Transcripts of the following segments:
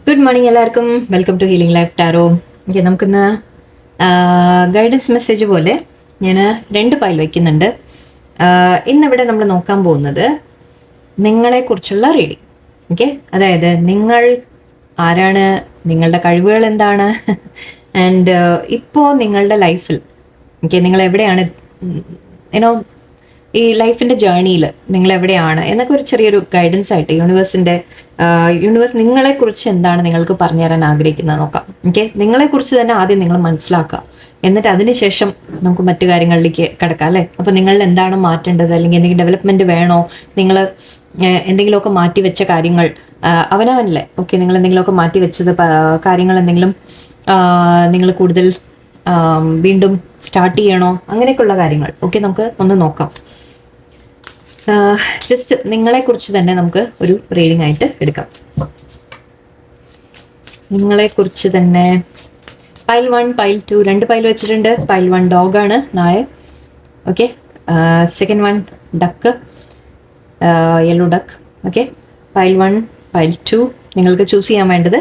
Good morning എല്ലാവർക്കും. Welcome to healing life tarot. Okay, നമുക്കിന്ന് guidance message പോലെ ഞാൻ 2 പൈൽ വയ്ക്കുന്നുണ്ട്. ഇന്നിവിടെ നമ്മൾ നോക്കാൻ പോകുന്നത് നിങ്ങളെക്കുറിച്ചുള്ള റീഡിങ്. ഓക്കെ, അതായത് നിങ്ങൾ ആരാണ്, നിങ്ങളുടെ കഴിവുകൾ എന്താണ്, ആൻഡ് ഇപ്പോൾ നിങ്ങളുടെ ലൈഫിൽ നിങ്ങൾ എവിടെയാണ്, യുനോ ഈ ലൈഫിൻ്റെ ജേർണിയിൽ നിങ്ങൾ എവിടെയാണ് എന്നൊക്കെ ഒരു ചെറിയൊരു ഗൈഡൻസ് ആയിട്ട് യൂണിവേഴ്സ് നിങ്ങളെക്കുറിച്ച് എന്താണ് നിങ്ങൾക്ക് പറഞ്ഞു തരാൻ ആഗ്രഹിക്കുന്നത് നോക്കാം. ഓക്കെ, നിങ്ങളെക്കുറിച്ച് തന്നെ ആദ്യം നിങ്ങൾ മനസ്സിലാക്കുക, എന്നിട്ട് അതിനുശേഷം നമുക്ക് മറ്റു കാര്യങ്ങളിലേക്ക് കിടക്കാം അല്ലേ. അപ്പോൾ നിങ്ങളിൽ എന്താണ് മാറ്റേണ്ടത്, അല്ലെങ്കിൽ എന്തെങ്കിലും ഡെവലപ്മെൻറ്റ് വേണോ, നിങ്ങൾ എന്തെങ്കിലുമൊക്കെ മാറ്റി വെച്ച കാര്യങ്ങൾ അവനവനല്ലേ. ഓക്കെ, നിങ്ങൾ എന്തെങ്കിലുമൊക്കെ മാറ്റി വെച്ചത് കാര്യങ്ങൾ എന്തെങ്കിലും നിങ്ങൾ കൂടുതൽ വീണ്ടും സ്റ്റാർട്ട് ചെയ്യണോ, അങ്ങനെയൊക്കെയുള്ള കാര്യങ്ങൾ. ഓക്കെ, നമുക്ക് ഒന്ന് നോക്കാം. ജസ്റ്റ് നിങ്ങളെക്കുറിച്ച് തന്നെ നമുക്ക് ഒരു റീഡിംഗ് ആയിട്ട് എടുക്കാം. നിങ്ങളെക്കുറിച്ച് തന്നെ പൈൽ 1, പൈൽ 2 2 പൈൽ വെച്ചിട്ടുണ്ട്. പൈൽ 1 ഡോഗാണ്, നായ. Okay, second 1 duck, yellow duck. Okay, pile 1, pile 2 നിങ്ങൾക്ക് ചൂസ് ചെയ്യാൻ വേണ്ടത്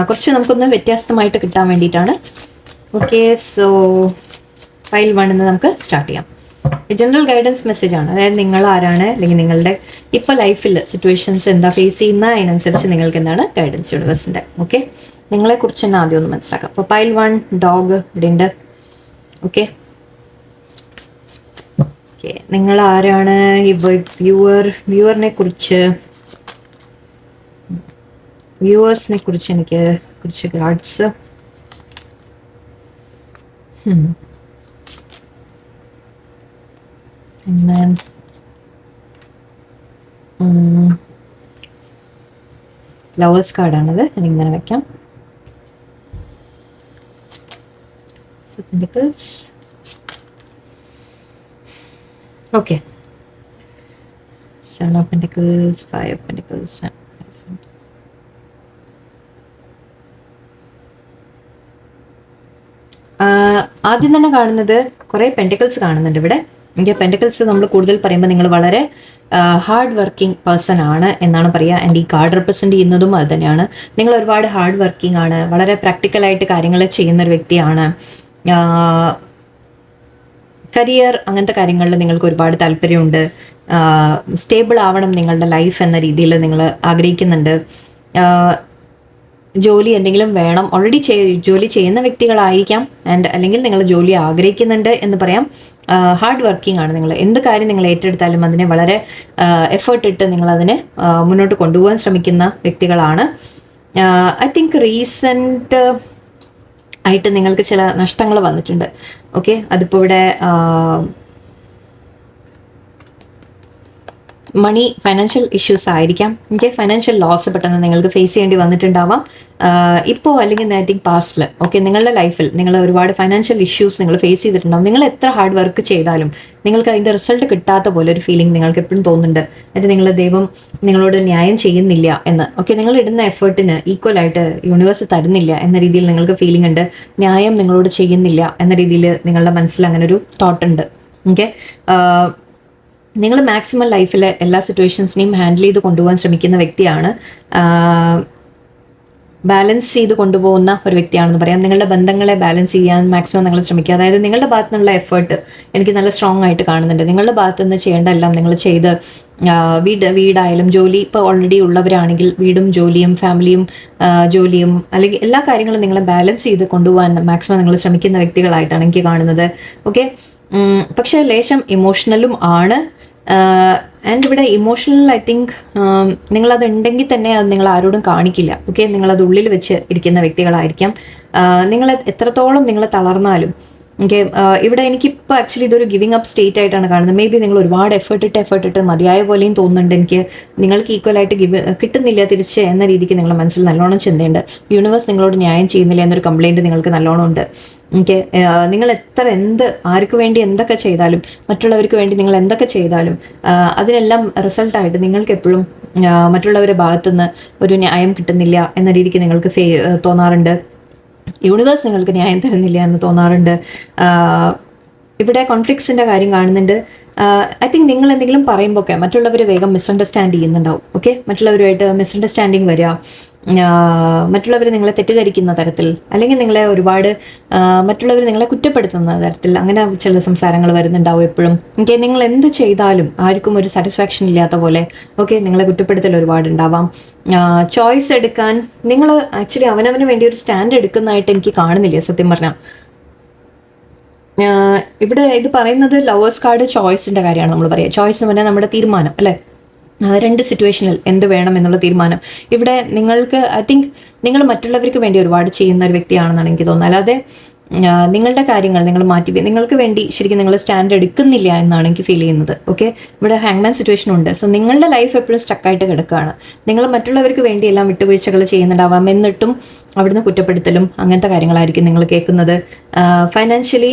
കുറച്ച് നമുക്കൊന്ന് വ്യത്യസ്തമായിട്ട് കിട്ടാൻ വേണ്ടിയിട്ടാണ്. ഓക്കെ, സോ പൈൽ 1 നമുക്ക് സ്റ്റാർട്ട് ചെയ്യാം. ജനറൽ ഗൈഡൻസ് മെസ്സേജ് ആണ്, അതായത് നിങ്ങൾ ആരാണ്, അല്ലെങ്കിൽ നിങ്ങളുടെ ഇപ്പോൾ ലൈഫിൽ സിറ്റുവേഷൻസ് എന്താ ഫേസ് ചെയ്യുന്ന അതിനനുസരിച്ച് നിങ്ങൾക്ക് എന്താണ് ഗൈഡൻസ് യൂണിവേഴ്സിൻ്റെ. ഓക്കെ, നിങ്ങളെക്കുറിച്ച് തന്നെ ആദ്യം ഒന്ന് മനസ്സിലാക്കാം. അപ്പോൾ പൈൽ 1 ഡോഗ് ഇവിടെ ഉണ്ട്. ഓക്കെ ഓക്കെ, നിങ്ങൾ ആരാണ്, ഈ വ്യൂവറിനെ കുറിച്ച് എനിക്ക് കുറച്ച് കാർഡ്സ്. ലവേഴ്സ് കാർഡാണത്, ഞാനിങ്ങനെ വെക്കാം. Okay, 7 of Pentacles, 5 of Pentacles. ആദ്യം തന്നെ കാണുന്നത് കുറേ പെൻറ്റിക്കിൾസ് കാണുന്നുണ്ട് ഇവിടെ. എനിക്ക് പെൻറ്റിക്കിൾസ് നമ്മൾ കൂടുതൽ പറയുമ്പോൾ നിങ്ങൾ വളരെ ഹാർഡ് വർക്കിംഗ് പേഴ്സൺ ആണ് എന്നാണ് പറയുക. ആൻഡ് ഈ കാർഡ് റെപ്രസെൻറ്റ് ചെയ്യുന്നതും അത് തന്നെയാണ്. നിങ്ങൾ ഒരുപാട് ഹാർഡ് വർക്കിംഗ് ആണ്, വളരെ പ്രാക്ടിക്കലായിട്ട് കാര്യങ്ങൾ ചെയ്യുന്ന ഒരു വ്യക്തിയാണ്. കരിയർ അങ്ങനത്തെ കാര്യങ്ങളിൽ നിങ്ങൾക്ക് ഒരുപാട് താല്പര്യമുണ്ട്. സ്റ്റേബിൾ ആവണം നിങ്ങളുടെ ലൈഫ് എന്ന രീതിയിൽ നിങ്ങൾ ആഗ്രഹിക്കുന്നുണ്ട്. ജോലി എന്തെങ്കിലും വേണം, ഓൾറെഡി ജോലി ചെയ്യുന്ന വ്യക്തികളായിരിക്കാം, ആൻഡ് അല്ലെങ്കിൽ നിങ്ങൾ ജോലി ആഗ്രഹിക്കുന്നുണ്ട് എന്ന് പറയാം. ഹാർഡ് വർക്കിംഗ് ആണ് നിങ്ങൾ. എന്ത് കാര്യം നിങ്ങൾ ഏറ്റെടുത്താലും അതിനെ വളരെ എഫേർട്ട് ഇട്ട് നിങ്ങളതിനെ മുന്നോട്ട് കൊണ്ടുപോകാൻ ശ്രമിക്കുന്ന വ്യക്തികളാണ്. ഐ തിങ്ക് റീസെൻറ്റ് ആയിട്ട് നിങ്ങൾക്ക് ചില നഷ്ടങ്ങൾ വന്നിട്ടുണ്ട്. ഓക്കെ, അതിപ്പോൾ ഇവിടെ മണി, ഫൈനാൻഷ്യൽ ഇഷ്യൂസ് ആയിരിക്കാം. ഓക്കെ, ഫൈനാൻഷ്യൽ ലോസ് പെട്ടെന്ന് നിങ്ങൾക്ക് ഫേസ് ചെയ്യേണ്ടി വന്നിട്ടുണ്ടാവാം ഇപ്പോൾ, അല്ലെങ്കിൽ ഐ തിങ്ക് പാസ്റ്റിൽ. ഓക്കെ, നിങ്ങളുടെ ലൈഫിൽ നിങ്ങൾ ഒരുപാട് ഫൈനാൻഷ്യൽ ഇഷ്യൂസ് നിങ്ങൾ ഫേസ് ചെയ്തിട്ടുണ്ടാവും. നിങ്ങൾ എത്ര ഹാർഡ് വർക്ക് ചെയ്താലും നിങ്ങൾക്ക് അതിൻ്റെ റിസൾട്ട് കിട്ടാത്ത പോലെ ഒരു ഫീലിംഗ് നിങ്ങൾക്ക് എപ്പോഴും തോന്നുന്നുണ്ട്. എന്നിട്ട് നിങ്ങൾ ദൈവം നിങ്ങളോട് ന്യായം ചെയ്യുന്നില്ല എന്ന്. ഓക്കെ, നിങ്ങൾ ഇടുന്ന എഫേർട്ടിന് ഈക്വലായിട്ട് യൂണിവേഴ്സ് തരുന്നില്ല എന്ന രീതിയിൽ നിങ്ങൾക്ക് ഫീലിംഗ് ഉണ്ട്. ന്യായം നിങ്ങളോട് ചെയ്യുന്നില്ല എന്ന രീതിയിൽ നിങ്ങളുടെ മനസ്സിൽ അങ്ങനെ ഒരു തോട്ട് ഉണ്ട്. ഓക്കെ, നിങ്ങൾ മാക്സിമം ലൈഫിലെ എല്ലാ സിറ്റുവേഷൻസിനെയും ഹാൻഡിൽ ചെയ്ത് കൊണ്ടുപോകാൻ ശ്രമിക്കുന്ന വ്യക്തിയാണ്. ബാലൻസ് ചെയ്ത് കൊണ്ടുപോകുന്ന ഒരു വ്യക്തിയാണെന്ന് പറയാം. നിങ്ങളുടെ ബന്ധങ്ങളെ ബാലൻസ് ചെയ്യാൻ മാക്സിമം നിങ്ങൾ ശ്രമിക്കുക. അതായത് നിങ്ങളുടെ ഭാഗത്തു നിന്നുള്ള എഫേർട്ട് എനിക്ക് നല്ല സ്ട്രോങ് ആയിട്ട് കാണുന്നുണ്ട്. നിങ്ങളുടെ ഭാഗത്തു നിന്ന് ചെയ്യേണ്ട എല്ലാം നിങ്ങൾ ചെയ്ത് വീടായാലും ജോലി, ഇപ്പോൾ ഓൾറെഡി ഉള്ളവരാണെങ്കിൽ വീടും ജോലിയും ഫാമിലിയും ജോലിയും അല്ലെങ്കിൽ എല്ലാ കാര്യങ്ങളും നിങ്ങൾ ബാലൻസ് ചെയ്ത് കൊണ്ടുപോകാൻ മാക്സിമം നിങ്ങൾ ശ്രമിക്കുന്ന വ്യക്തികളായിട്ടാണ് എനിക്ക് കാണുന്നത്. ഓക്കെ, പക്ഷേ ലേശം ഇമോഷണലും ആണ്. ആൻഡ് ഇവിടെ ഇമോഷണൽ ഐ തിങ്ക് നിങ്ങളത് ഉണ്ടെങ്കിൽ തന്നെ അത് നിങ്ങൾ ആരോടും കാണിക്കില്ല. ഓക്കെ, നിങ്ങളത് ഉള്ളിൽ വെച്ച് ഇരിക്കുന്ന വ്യക്തികളായിരിക്കാം. നിങ്ങൾ എത്രത്തോളം നിങ്ങൾ തളർന്നാലും ഓക്കെ, ഇവിടെ എനിക്കിപ്പോൾ ആക്ച്വലി ഇതൊരു ഗിവിങ് അപ്പ് സ്റ്റേറ്റ് ആയിട്ടാണ് കാണുന്നത്. മേ ബി നിങ്ങൾ ഒരുപാട് എഫേർട്ട് ഇട്ട് മതിയായ പോലെയും തോന്നുന്നുണ്ട്. എനിക്ക് നിങ്ങൾക്ക് ഈക്വലായിട്ട് കിട്ടുന്നില്ല തിരിച്ച് എന്ന രീതിക്ക് നിങ്ങളുടെ മനസ്സിൽ നല്ലോണം ചിന്തയുണ്ട്. യൂണിവേഴ്സ് നിങ്ങളോട് ന്യായം ചെയ്യുന്നില്ല എന്നൊരു കംപ്ലയിൻറ്റ് നിങ്ങൾക്ക് നല്ലോണം ഉണ്ട്. ഓക്കെ, നിങ്ങൾ ആർക്ക് വേണ്ടി എന്തൊക്കെ ചെയ്താലും, മറ്റുള്ളവർക്ക് വേണ്ടി നിങ്ങൾ എന്തൊക്കെ ചെയ്താലും അതിനെല്ലാം റിസൾട്ടായിട്ട് നിങ്ങൾക്ക് എപ്പോഴും മറ്റുള്ളവരുടെ ഭാഗത്തുനിന്ന് ഒരു ന്യായം കിട്ടുന്നില്ല എന്ന രീതിക്ക് നിങ്ങൾക്ക് തോന്നാറുണ്ട്. യൂണിവേഴ്സ് നിങ്ങൾക്ക് ന്യായം തരുന്നില്ല എന്ന് തോന്നാറുണ്ട്. ഇവിടെ കോൺഫ്ലിക്ട്സിൻ്റെ കാര്യം കാണുന്നുണ്ട്. ഐ തിങ്ക് നിങ്ങൾ എന്തെങ്കിലും പറയുമ്പോൾ ഒക്കെ മറ്റുള്ളവർ വേഗം മിസ്അണ്ടർസ്റ്റാൻഡ് ചെയ്യുന്നുണ്ടാവും. ഓക്കെ, മറ്റുള്ളവരുമായിട്ട് മിസ്അണ്ടർസ്റ്റാൻഡിങ് വരിക, മറ്റുള്ളവർ നിങ്ങളെ തെറ്റിദ്ധരിക്കുന്ന തരത്തിൽ, അല്ലെങ്കിൽ നിങ്ങളെ ഒരുപാട് മറ്റുള്ളവർ നിങ്ങളെ കുറ്റപ്പെടുത്തുന്ന തരത്തിൽ അങ്ങനെ ചില സംസാരങ്ങൾ വരുന്നുണ്ടാവും എപ്പോഴും. ഓക്കെ, നിങ്ങൾ എന്ത് ചെയ്താലും ആർക്കും ഒരു സാറ്റിസ്ഫാക്ഷൻ ഇല്ലാത്ത പോലെ. ഓക്കെ, നിങ്ങളെ കുറ്റപ്പെടുത്തൽ ഒരുപാടുണ്ടാവാം. ചോയ്സ് എടുക്കാൻ നിങ്ങൾ ആക്ച്വലി അവനവന് വേണ്ടി ഒരു സ്റ്റാൻഡ് എടുക്കുന്നതായിട്ട് എനിക്ക് കാണുന്നില്ല സത്യം പറഞ്ഞാൽ. ഇവിടെ ഇത് പറയുന്നത് ലവേഴ്സ് കാർഡ് ചോയ്സിന്റെ കാര്യമാണ് നമ്മൾ പറയുക. ചോയ്സ് എന്ന് പറഞ്ഞാൽ നമ്മുടെ തീരുമാനം അല്ലേ, രണ്ട് സിറ്റുവേഷനിൽ എന്ത് വേണം എന്നുള്ള തീരുമാനം. ഇവിടെ നിങ്ങൾക്ക് ഐ തിങ്ക് നിങ്ങൾ മറ്റുള്ളവർക്ക് വേണ്ടി ഒരുപാട് ചെയ്യുന്ന ഒരു വ്യക്തിയാണെന്നാണ് എനിക്ക് തോന്നുന്നത്. അല്ലാതെ നിങ്ങളുടെ കാര്യങ്ങൾ നിങ്ങൾ മാറ്റി നിങ്ങൾക്ക് വേണ്ടി ശരിക്കും നിങ്ങൾ സ്റ്റാൻഡ് എടുക്കുന്നില്ല എന്നാണ് എനിക്ക് ഫീൽ ചെയ്യുന്നത്. ഓക്കെ, ഇവിടെ ഹാങ്മാൻ സിറ്റുവേഷൻ ഉണ്ട്. സോ നിങ്ങളുടെ ലൈഫ് എപ്പോഴും സ്റ്റക്കായിട്ട് കിടക്കുകയാണ്. നിങ്ങൾ മറ്റുള്ളവർക്ക് വേണ്ടി എല്ലാം വിട്ടുവീഴ്ചകൾ ചെയ്യുന്നുണ്ടാവാം, എന്നിട്ടും അവിടുന്ന് കുറ്റപ്പെടുത്തലും അങ്ങനത്തെ കാര്യങ്ങളായിരിക്കും നിങ്ങൾ കേൾക്കുന്നത്. ഫൈനാൻഷ്യലി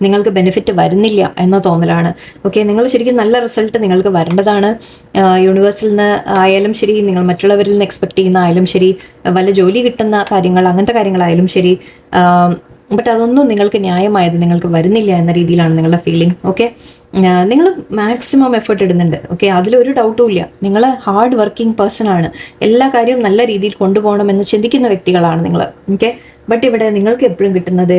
നിങ്ങൾക്ക് ബെനിഫിറ്റ് വരുന്നില്ല എന്ന തോന്നലാണ്. ഓക്കെ, നിങ്ങൾ ശരിക്കും നല്ല റിസൾട്ട് നിങ്ങൾക്ക് വരേണ്ടതാണ്. യൂണിവേഴ്സിൽ നിന്ന് ആയാലും ശരി, നിങ്ങൾ മറ്റുള്ളവരിൽ നിന്ന് എക്സ്പെക്ട് ചെയ്യുന്ന ആയാലും ശരി, വല്ല ജോലി കിട്ടുന്ന കാര്യങ്ങൾ അങ്ങനത്തെ കാര്യങ്ങളായാലും ശരി, ബട്ട് അതൊന്നും നിങ്ങൾക്ക് ന്യായമായത് നിങ്ങൾക്ക് വരുന്നില്ല എന്ന രീതിയിലാണ് നിങ്ങളുടെ ഫീലിംഗ്. ഓക്കെ, നിങ്ങൾ മാക്സിമം എഫേർട്ട് ഇടുന്നുണ്ട്. ഓക്കെ, അതിലൊരു ഡൗട്ടും ഇല്ല. നിങ്ങൾ ഹാർഡ് വർക്കിംഗ് പേഴ്സൺ ആണ്. എല്ലാ കാര്യവും നല്ല രീതിയിൽ കൊണ്ടുപോകണമെന്ന് ചിന്തിക്കുന്ന വ്യക്തികളാണ് നിങ്ങൾ. ഓക്കെ, ബട്ട് ഇവിടെ നിങ്ങൾക്ക് എപ്പോഴും കിട്ടുന്നത്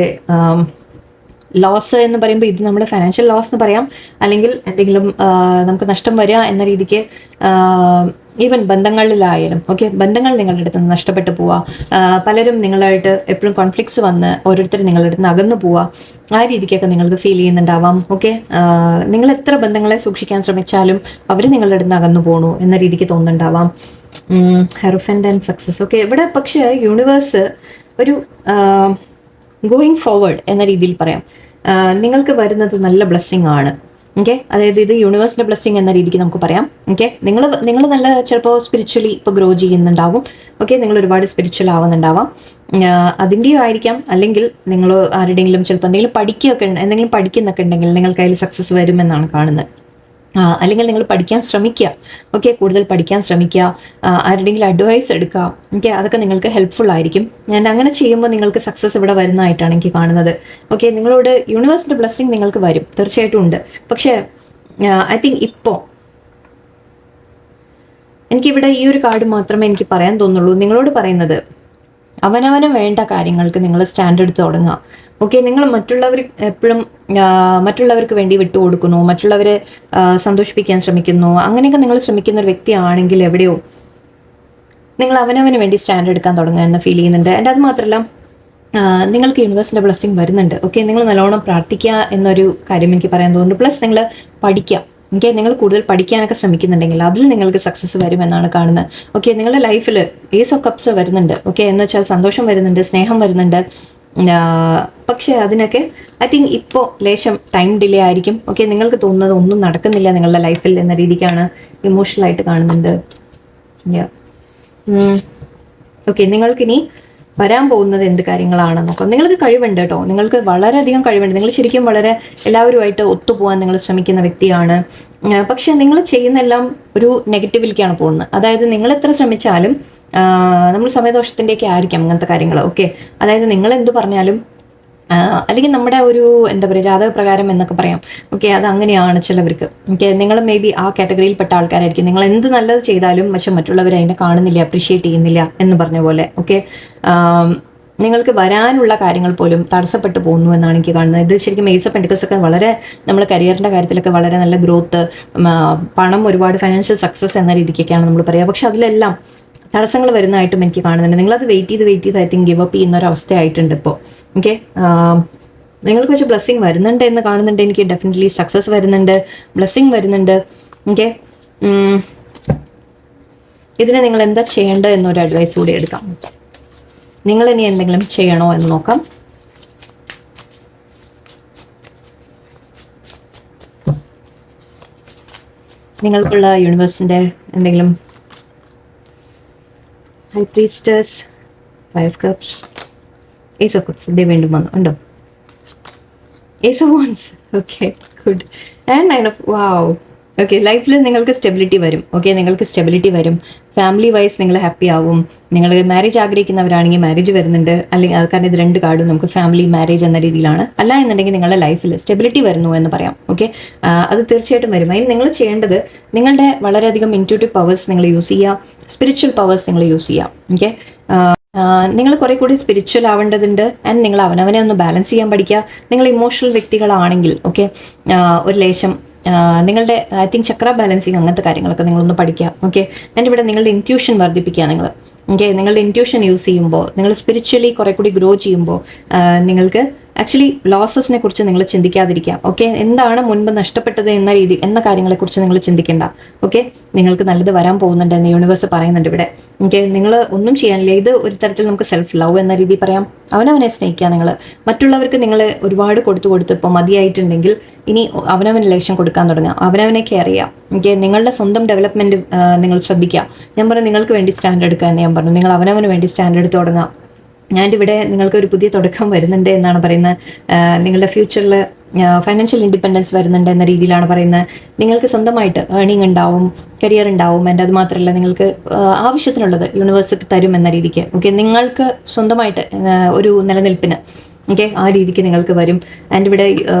ലോസ് എന്ന് പറയുമ്പോൾ ഇത് നമ്മുടെ ഫൈനാൻഷ്യൽ ലോസ് എന്ന് പറയാം, അല്ലെങ്കിൽ എന്തെങ്കിലും നമുക്ക് നഷ്ടം വരിക എന്ന രീതിക്ക്. ഈവൻ ബന്ധങ്ങളിലായാലും ഓക്കെ, ബന്ധങ്ങൾ നിങ്ങളുടെ അടുത്ത് നിന്ന് നഷ്ടപ്പെട്ടു പോവുക, പലരും നിങ്ങളായിട്ട് എപ്പോഴും കോൺഫ്ലിക്ട്സ് വന്ന് ഓരോരുത്തരും നിങ്ങളുടെ അടുത്ത് നിന്ന് അകന്നു പോവുക, ആ രീതിക്കൊക്കെ നിങ്ങൾക്ക് ഫീൽ ചെയ്യുന്നുണ്ടാവാം. ഓക്കെ, നിങ്ങൾ എത്ര ബന്ധങ്ങളെ സൂക്ഷിക്കാൻ ശ്രമിച്ചാലും അവർ നിങ്ങളുടെ അടുത്ത് നിന്ന് അകന്നു പോകണു എന്ന രീതിക്ക് തോന്നുന്നുണ്ടാവാം. Hierophant and success. ഓക്കെ, ഇവിടെ പക്ഷേ യൂണിവേഴ്സ് ഒരു ഗോയിങ് ഫോർവേഡ് എന്ന രീതിയിൽ പറയാം. നിങ്ങൾക്ക് വരുന്നത് നല്ല ബ്ലെസ്സിങ് ആണ്. ഓക്കെ, അതായത് ഇത് യൂണിവേഴ്സിൻ്റെ ബ്ലെസ്സിങ് എന്ന രീതിക്ക് നമുക്ക് പറയാം. ഓക്കെ, നിങ്ങൾ നല്ല ചിലപ്പോൾ സ്പിരിച്വലി ഇപ്പോൾ ഗ്രോ ചെയ്യുന്നുണ്ടാവും. ഓക്കെ, നിങ്ങൾ ഒരുപാട് സ്പിരിച്വൽ ആവുന്നുണ്ടാവാം. അതിൻ്റെയും ആയിരിക്കാം, അല്ലെങ്കിൽ നിങ്ങൾ ആരുടെയെങ്കിലും ചിലപ്പോൾ എന്തെങ്കിലും പഠിക്കുന്നൊക്കെ ഉണ്ടെങ്കിൽ നിങ്ങൾക്ക് അതിൽ സക്സസ് വരുമെന്നാണ് കാണുന്നത്. അല്ലെങ്കിൽ നിങ്ങൾ പഠിക്കാൻ ശ്രമിക്കുക. ഓക്കെ, കൂടുതൽ പഠിക്കാൻ ശ്രമിക്കുക, ആരുടെയെങ്കിലും അഡ്വൈസ് എടുക്കുക. ഓക്കെ, അതൊക്കെ നിങ്ങൾക്ക് ഹെൽപ്ഫുൾ ആയിരിക്കും. ഞാൻ അങ്ങനെ ചെയ്യുമ്പോൾ നിങ്ങൾക്ക് സക്സസ് ഇവിടെ വരുന്നതായിട്ടാണ് എനിക്ക് കാണുന്നത്. ഓക്കെ, നിങ്ങളോട് യൂണിവേഴ്സിൻ്റെ ബ്ലെസ്സിങ് നിങ്ങൾക്ക് വരും, തീർച്ചയായിട്ടും ഉണ്ട്. പക്ഷേ ഐ തിങ്ക് ഇപ്പോൾ എനിക്കിവിടെ ഈ ഒരു കാർഡ് മാത്രമേ എനിക്ക് പറയാൻ തോന്നുള്ളൂ. നിങ്ങളോട് പറയുന്നത് അവനവന് വേണ്ട കാര്യങ്ങൾക്ക് നിങ്ങൾ സ്റ്റാൻഡ് എടുത്ത് തുടങ്ങുക. ഓക്കെ, നിങ്ങൾ മറ്റുള്ളവർക്ക് വേണ്ടി വിട്ടുകൊടുക്കുന്നു, മറ്റുള്ളവരെ സന്തോഷിപ്പിക്കാൻ ശ്രമിക്കുന്നു, അങ്ങനെയൊക്കെ നിങ്ങൾ ശ്രമിക്കുന്ന ഒരു വ്യക്തിയാണെങ്കിൽ എവിടെയോ നിങ്ങൾ അവനവന് വേണ്ടി സ്റ്റാൻഡ് എടുക്കാൻ തുടങ്ങുക എന്ന് ഫീൽ ചെയ്യുന്നുണ്ട്. ആൻഡ് അത് മാത്രമല്ല, നിങ്ങൾക്ക് യൂണിവേഴ്സിൻ്റെ ബ്ലെസ്സിങ് വരുന്നുണ്ട്. ഓക്കെ, നിങ്ങൾ നല്ലോണം പ്രാർത്ഥിക്കുക എന്നൊരു കാര്യം എനിക്ക് പറയാൻ തോന്നുന്നു. പ്ലസ് നിങ്ങൾ പഠിക്കുക. ഓക്കെ, നിങ്ങൾ കൂടുതൽ പഠിക്കാനൊക്കെ ശ്രമിക്കുന്നുണ്ടെങ്കിൽ അതിൽ നിങ്ങൾക്ക് സക്സസ് വരുമെന്നാണ് കാണുന്നത്. ഓക്കെ, നിങ്ങളുടെ ലൈഫിൽ ഏസ് ഓഫ് കപ്സ് വരുന്നുണ്ട്. ഓക്കെ, എന്ന് വെച്ചാൽ സന്തോഷം വരുന്നുണ്ട്, സ്നേഹം വരുന്നുണ്ട്. പക്ഷേ അതിനൊക്കെ ഐ തിങ്ക് ഇപ്പോൾ ലേശം ടൈം ഡിലേ ആയിരിക്കും. ഓക്കെ, നിങ്ങൾക്ക് തോന്നുന്നത് ഒന്നും നടക്കുന്നില്ല നിങ്ങളുടെ ലൈഫിൽ എന്ന രീതിക്കാണ് ഇമോഷണലായിട്ട് കാണുന്നുണ്ട്. ഓക്കെ, നിങ്ങൾക്കിനി വരാൻ പോകുന്നത് എന്ത് കാര്യങ്ങളാണെന്ന് നോക്കാം. നിങ്ങൾക്ക് കഴിവുണ്ട് കേട്ടോ, നിങ്ങൾക്ക് വളരെയധികം കഴിവുണ്ട്. നിങ്ങൾ ശരിക്കും വളരെ എല്ലാവരുമായിട്ട് ഒത്തുപോകാൻ നിങ്ങൾ ശ്രമിക്കുന്ന വ്യക്തിയാണ്. പക്ഷെ നിങ്ങൾ ചെയ്യുന്നെല്ലാം ഒരു നെഗറ്റീവിലേക്കാണ് പോകുന്നത്. അതായത് നിങ്ങൾ എത്ര ശ്രമിച്ചാലും നമ്മൾ സമയദോഷത്തിൻ്റെയൊക്കെ ആയിരിക്കാം അങ്ങനത്തെ കാര്യങ്ങൾ. ഓക്കെ, അതായത് നിങ്ങൾ എന്ത് പറഞ്ഞാലും അല്ലെങ്കിൽ നമ്മുടെ ഒരു എന്താ പറയുക ജാതകപ്രകാരം എന്നൊക്കെ പറയാം. ഓക്കെ, അത് അങ്ങനെയാണ് ചിലവർക്ക്. ഓക്കെ, നിങ്ങൾ മേ ബി ആ കാറ്റഗറിയിൽപ്പെട്ട ആൾക്കാരായിരിക്കും. നിങ്ങൾ എന്ത് നല്ലത് ചെയ്താലും പക്ഷെ മറ്റുള്ളവർ അതിനെ കാണുന്നില്ല, അപ്രീഷിയേറ്റ് ചെയ്യുന്നില്ല എന്ന് പറഞ്ഞ പോലെ. ഓക്കെ, നിങ്ങൾക്ക് വരാനുള്ള കാര്യങ്ങൾ പോലും തടസ്സപ്പെട്ടു പോകുന്നു എന്നാണ് എനിക്ക് കാണുന്നത്. ഇത് ശരിക്കും ഏസ് ഓഫ് പെന്റിക്കിൾസ് ഒക്കെ വളരെ നമ്മൾ കരിയറിൻ്റെ കാര്യത്തിലൊക്കെ വളരെ നല്ല ഗ്രോത്ത്, പണം, ഒരുപാട് ഫൈനാൻഷ്യൽ സക്സസ് എന്ന രീതിക്കൊക്കെയാണ് നമ്മൾ പറയുക. പക്ഷെ അതിലെല്ലാം തടസ്സങ്ങൾ വരുന്നതായിട്ടും എനിക്ക് കാണുന്നുണ്ട്. നിങ്ങളത് വെയിറ്റ് ചെയ്ത് ഐ തിങ്ക് ഗിവ് അപ്പ് ചെയ്യുന്ന ഒരു അവസ്ഥയായിട്ടുണ്ട് ഇപ്പോൾ. ഓക്കെ, നിങ്ങൾക്ക് പക്ഷേ ബ്ലെസ്സിങ് വരുന്നുണ്ട് എന്ന് കാണുന്നുണ്ട്. എനിക്ക് ഡെഫിനറ്റ്ലി സക്സസ് വരുന്നുണ്ട്, ബ്ലെസ്സിങ് വരുന്നുണ്ട്. ഓക്കെ, ഇതിന് നിങ്ങൾ എന്താ ചെയ്യേണ്ടത് എന്നൊരു അഡ്വൈസ് കൂടി എടുക്കാം. നിങ്ങൾ ഇനി എന്തെങ്കിലും ചെയ്യണോ എന്ന് നോക്കാം. നിങ്ങൾക്കുള്ള യൂണിവേഴ്സിൻ്റെ എന്തെങ്കിലും high priestess, 5 cups, Ace of Cups, ഇതേ വീണ്ടും വന്നു ഉണ്ടോ? Ace of Wands, okay, good. And 9 of, wow, okay, ലൈഫിൽ നിങ്ങൾക്ക് സ്റ്റെബിലിറ്റി വരും. ഓക്കെ, നിങ്ങൾക്ക് സ്റ്റെബിലിറ്റി വരും. ഫാമിലി വൈസ് നിങ്ങൾ ഹാപ്പി ആവും. നിങ്ങൾ മാരേജ് ആഗ്രഹിക്കുന്നവരാണെങ്കിൽ മാരേജ് വരുന്നുണ്ട്. അല്ലെങ്കിൽ അത് കാരണം ഇത് 2 കാർഡും നമുക്ക് ഫാമിലി മാരേജ് എന്ന രീതിയിലാണ്. അല്ല എന്നുണ്ടെങ്കിൽ നിങ്ങളുടെ ലൈഫിൽ സ്റ്റെബിലിറ്റി വരുന്നു എന്ന് പറയാം. ഓക്കെ, അത് തീർച്ചയായിട്ടും വരും. അതിന് നിങ്ങൾ ചെയ്യേണ്ടത് നിങ്ങളുടെ വളരെയധികം ഇൻറ്റ്യൂട്ടീവ് പവേഴ്സ് നിങ്ങൾ യൂസ് ചെയ്യുക, സ്പിരിച്വൽ പവേഴ്സ് നിങ്ങൾ യൂസ് ചെയ്യുക. ഓക്കെ, നിങ്ങൾ കുറെ കൂടി സ്പിരിച്വൽ ആവേണ്ടതുണ്ട്. ആൻഡ് നിങ്ങൾ അവനവനെ ഒന്ന് ബാലൻസ് ചെയ്യാൻ പഠിക്കുക. നിങ്ങൾ ഇമോഷണൽ വ്യക്തികളാണെങ്കിൽ ഓക്കെ, ഒരു ലേശം നിങ്ങളുടെ ഐ തിങ്ക് ചക്ര ബാലൻസിങ് അങ്ങനത്തെ കാര്യങ്ങളൊക്കെ നിങ്ങളൊന്ന് പഠിക്കുക. ഓക്കെ, ആൻഡ് ഇവിടെ നിങ്ങളുടെ ഇൻറ്റ്യൂഷൻ വർദ്ധിപ്പിക്കുക നിങ്ങൾ. ഓക്കെ, നിങ്ങളുടെ ഇൻറ്റ്യൂഷൻ യൂസ് ചെയ്യുമ്പോൾ, നിങ്ങൾ സ്പിരിച്വലി കുറെ കൂടി ഗ്രോ ചെയ്യുമ്പോൾ നിങ്ങൾക്ക് ആക്ച്വലി ലോസസിനെ കുറിച്ച് നിങ്ങൾ ചിന്തിക്കാതിരിക്കുക. ഓക്കെ, എന്താണ് മുൻപ് നഷ്ടപ്പെട്ടത് എന്ന കാര്യങ്ങളെക്കുറിച്ച് നിങ്ങൾ ചിന്തിക്കേണ്ട. ഓക്കെ, നിങ്ങൾക്ക് നല്ലത് വരാൻ പോകുന്നുണ്ട് എന്ന് യൂണിവേഴ്സ് പറയുന്നുണ്ട് ഇവിടെ. ഓക്കെ, നിങ്ങൾ ഒന്നും ചെയ്യാനില്ല. ഇത് ഒരു തരത്തിൽ നമുക്ക് സെൽഫ് ലവ് എന്ന രീതിയിൽ പറയാം. അവനവനെ സ്നേഹിക്കുക. നിങ്ങൾ മറ്റുള്ളവർക്ക് നിങ്ങൾ ഒരുപാട് കൊടുത്ത് ഇപ്പോൾ മതിയായിട്ടുണ്ടെങ്കിൽ ഇനി അവനവന് ലേശം കൊടുക്കാൻ തുടങ്ങുക. അവനവനെ കെയർ ചെയ്യുക. ഓക്കെ, നിങ്ങളുടെ സ്വന്തം ഡെവലപ്മെന്റ് നിങ്ങൾ ശ്രദ്ധിക്കുക. ഞാൻ പറഞ്ഞു നിങ്ങൾക്ക് വേണ്ടി സ്റ്റാൻഡ് എടുക്കുക എന്ന് ഞാൻ പറഞ്ഞു. നിങ്ങൾ അവനവന് വേണ്ടി സ്റ്റാൻഡ് എടുത്ത് തുടങ്ങുക. ഞാനിവിടെ നിങ്ങൾക്ക് ഒരു പുതിയ തുടക്കം വരുന്നുണ്ട് എന്നാണ് പറയുന്നത്. നിങ്ങളുടെ ഫ്യൂച്ചറിൽ ഫൈനാൻഷ്യൽ ഇൻഡിപെൻഡൻസ് വരുന്നുണ്ട് എന്ന രീതിയിലാണ് പറയുന്നത്. നിങ്ങൾക്ക് സ്വന്തമായിട്ട് ഏർണിംഗ് ഉണ്ടാവും, കരിയർ ഉണ്ടാവും. ആൻഡ് അത് മാത്രമല്ല നിങ്ങൾക്ക് ആവശ്യത്തിനുള്ളത് യൂണിവേഴ്സ് തരും എന്ന രീതിക്ക്. ഓക്കെ, നിങ്ങൾക്ക് സ്വന്തമായിട്ട് ഒരു നിലനിൽപ്പിന് ഓക്കെ ആ രീതിക്ക് നിങ്ങൾക്ക് വരും. ആൻഡ് ഇവിടെ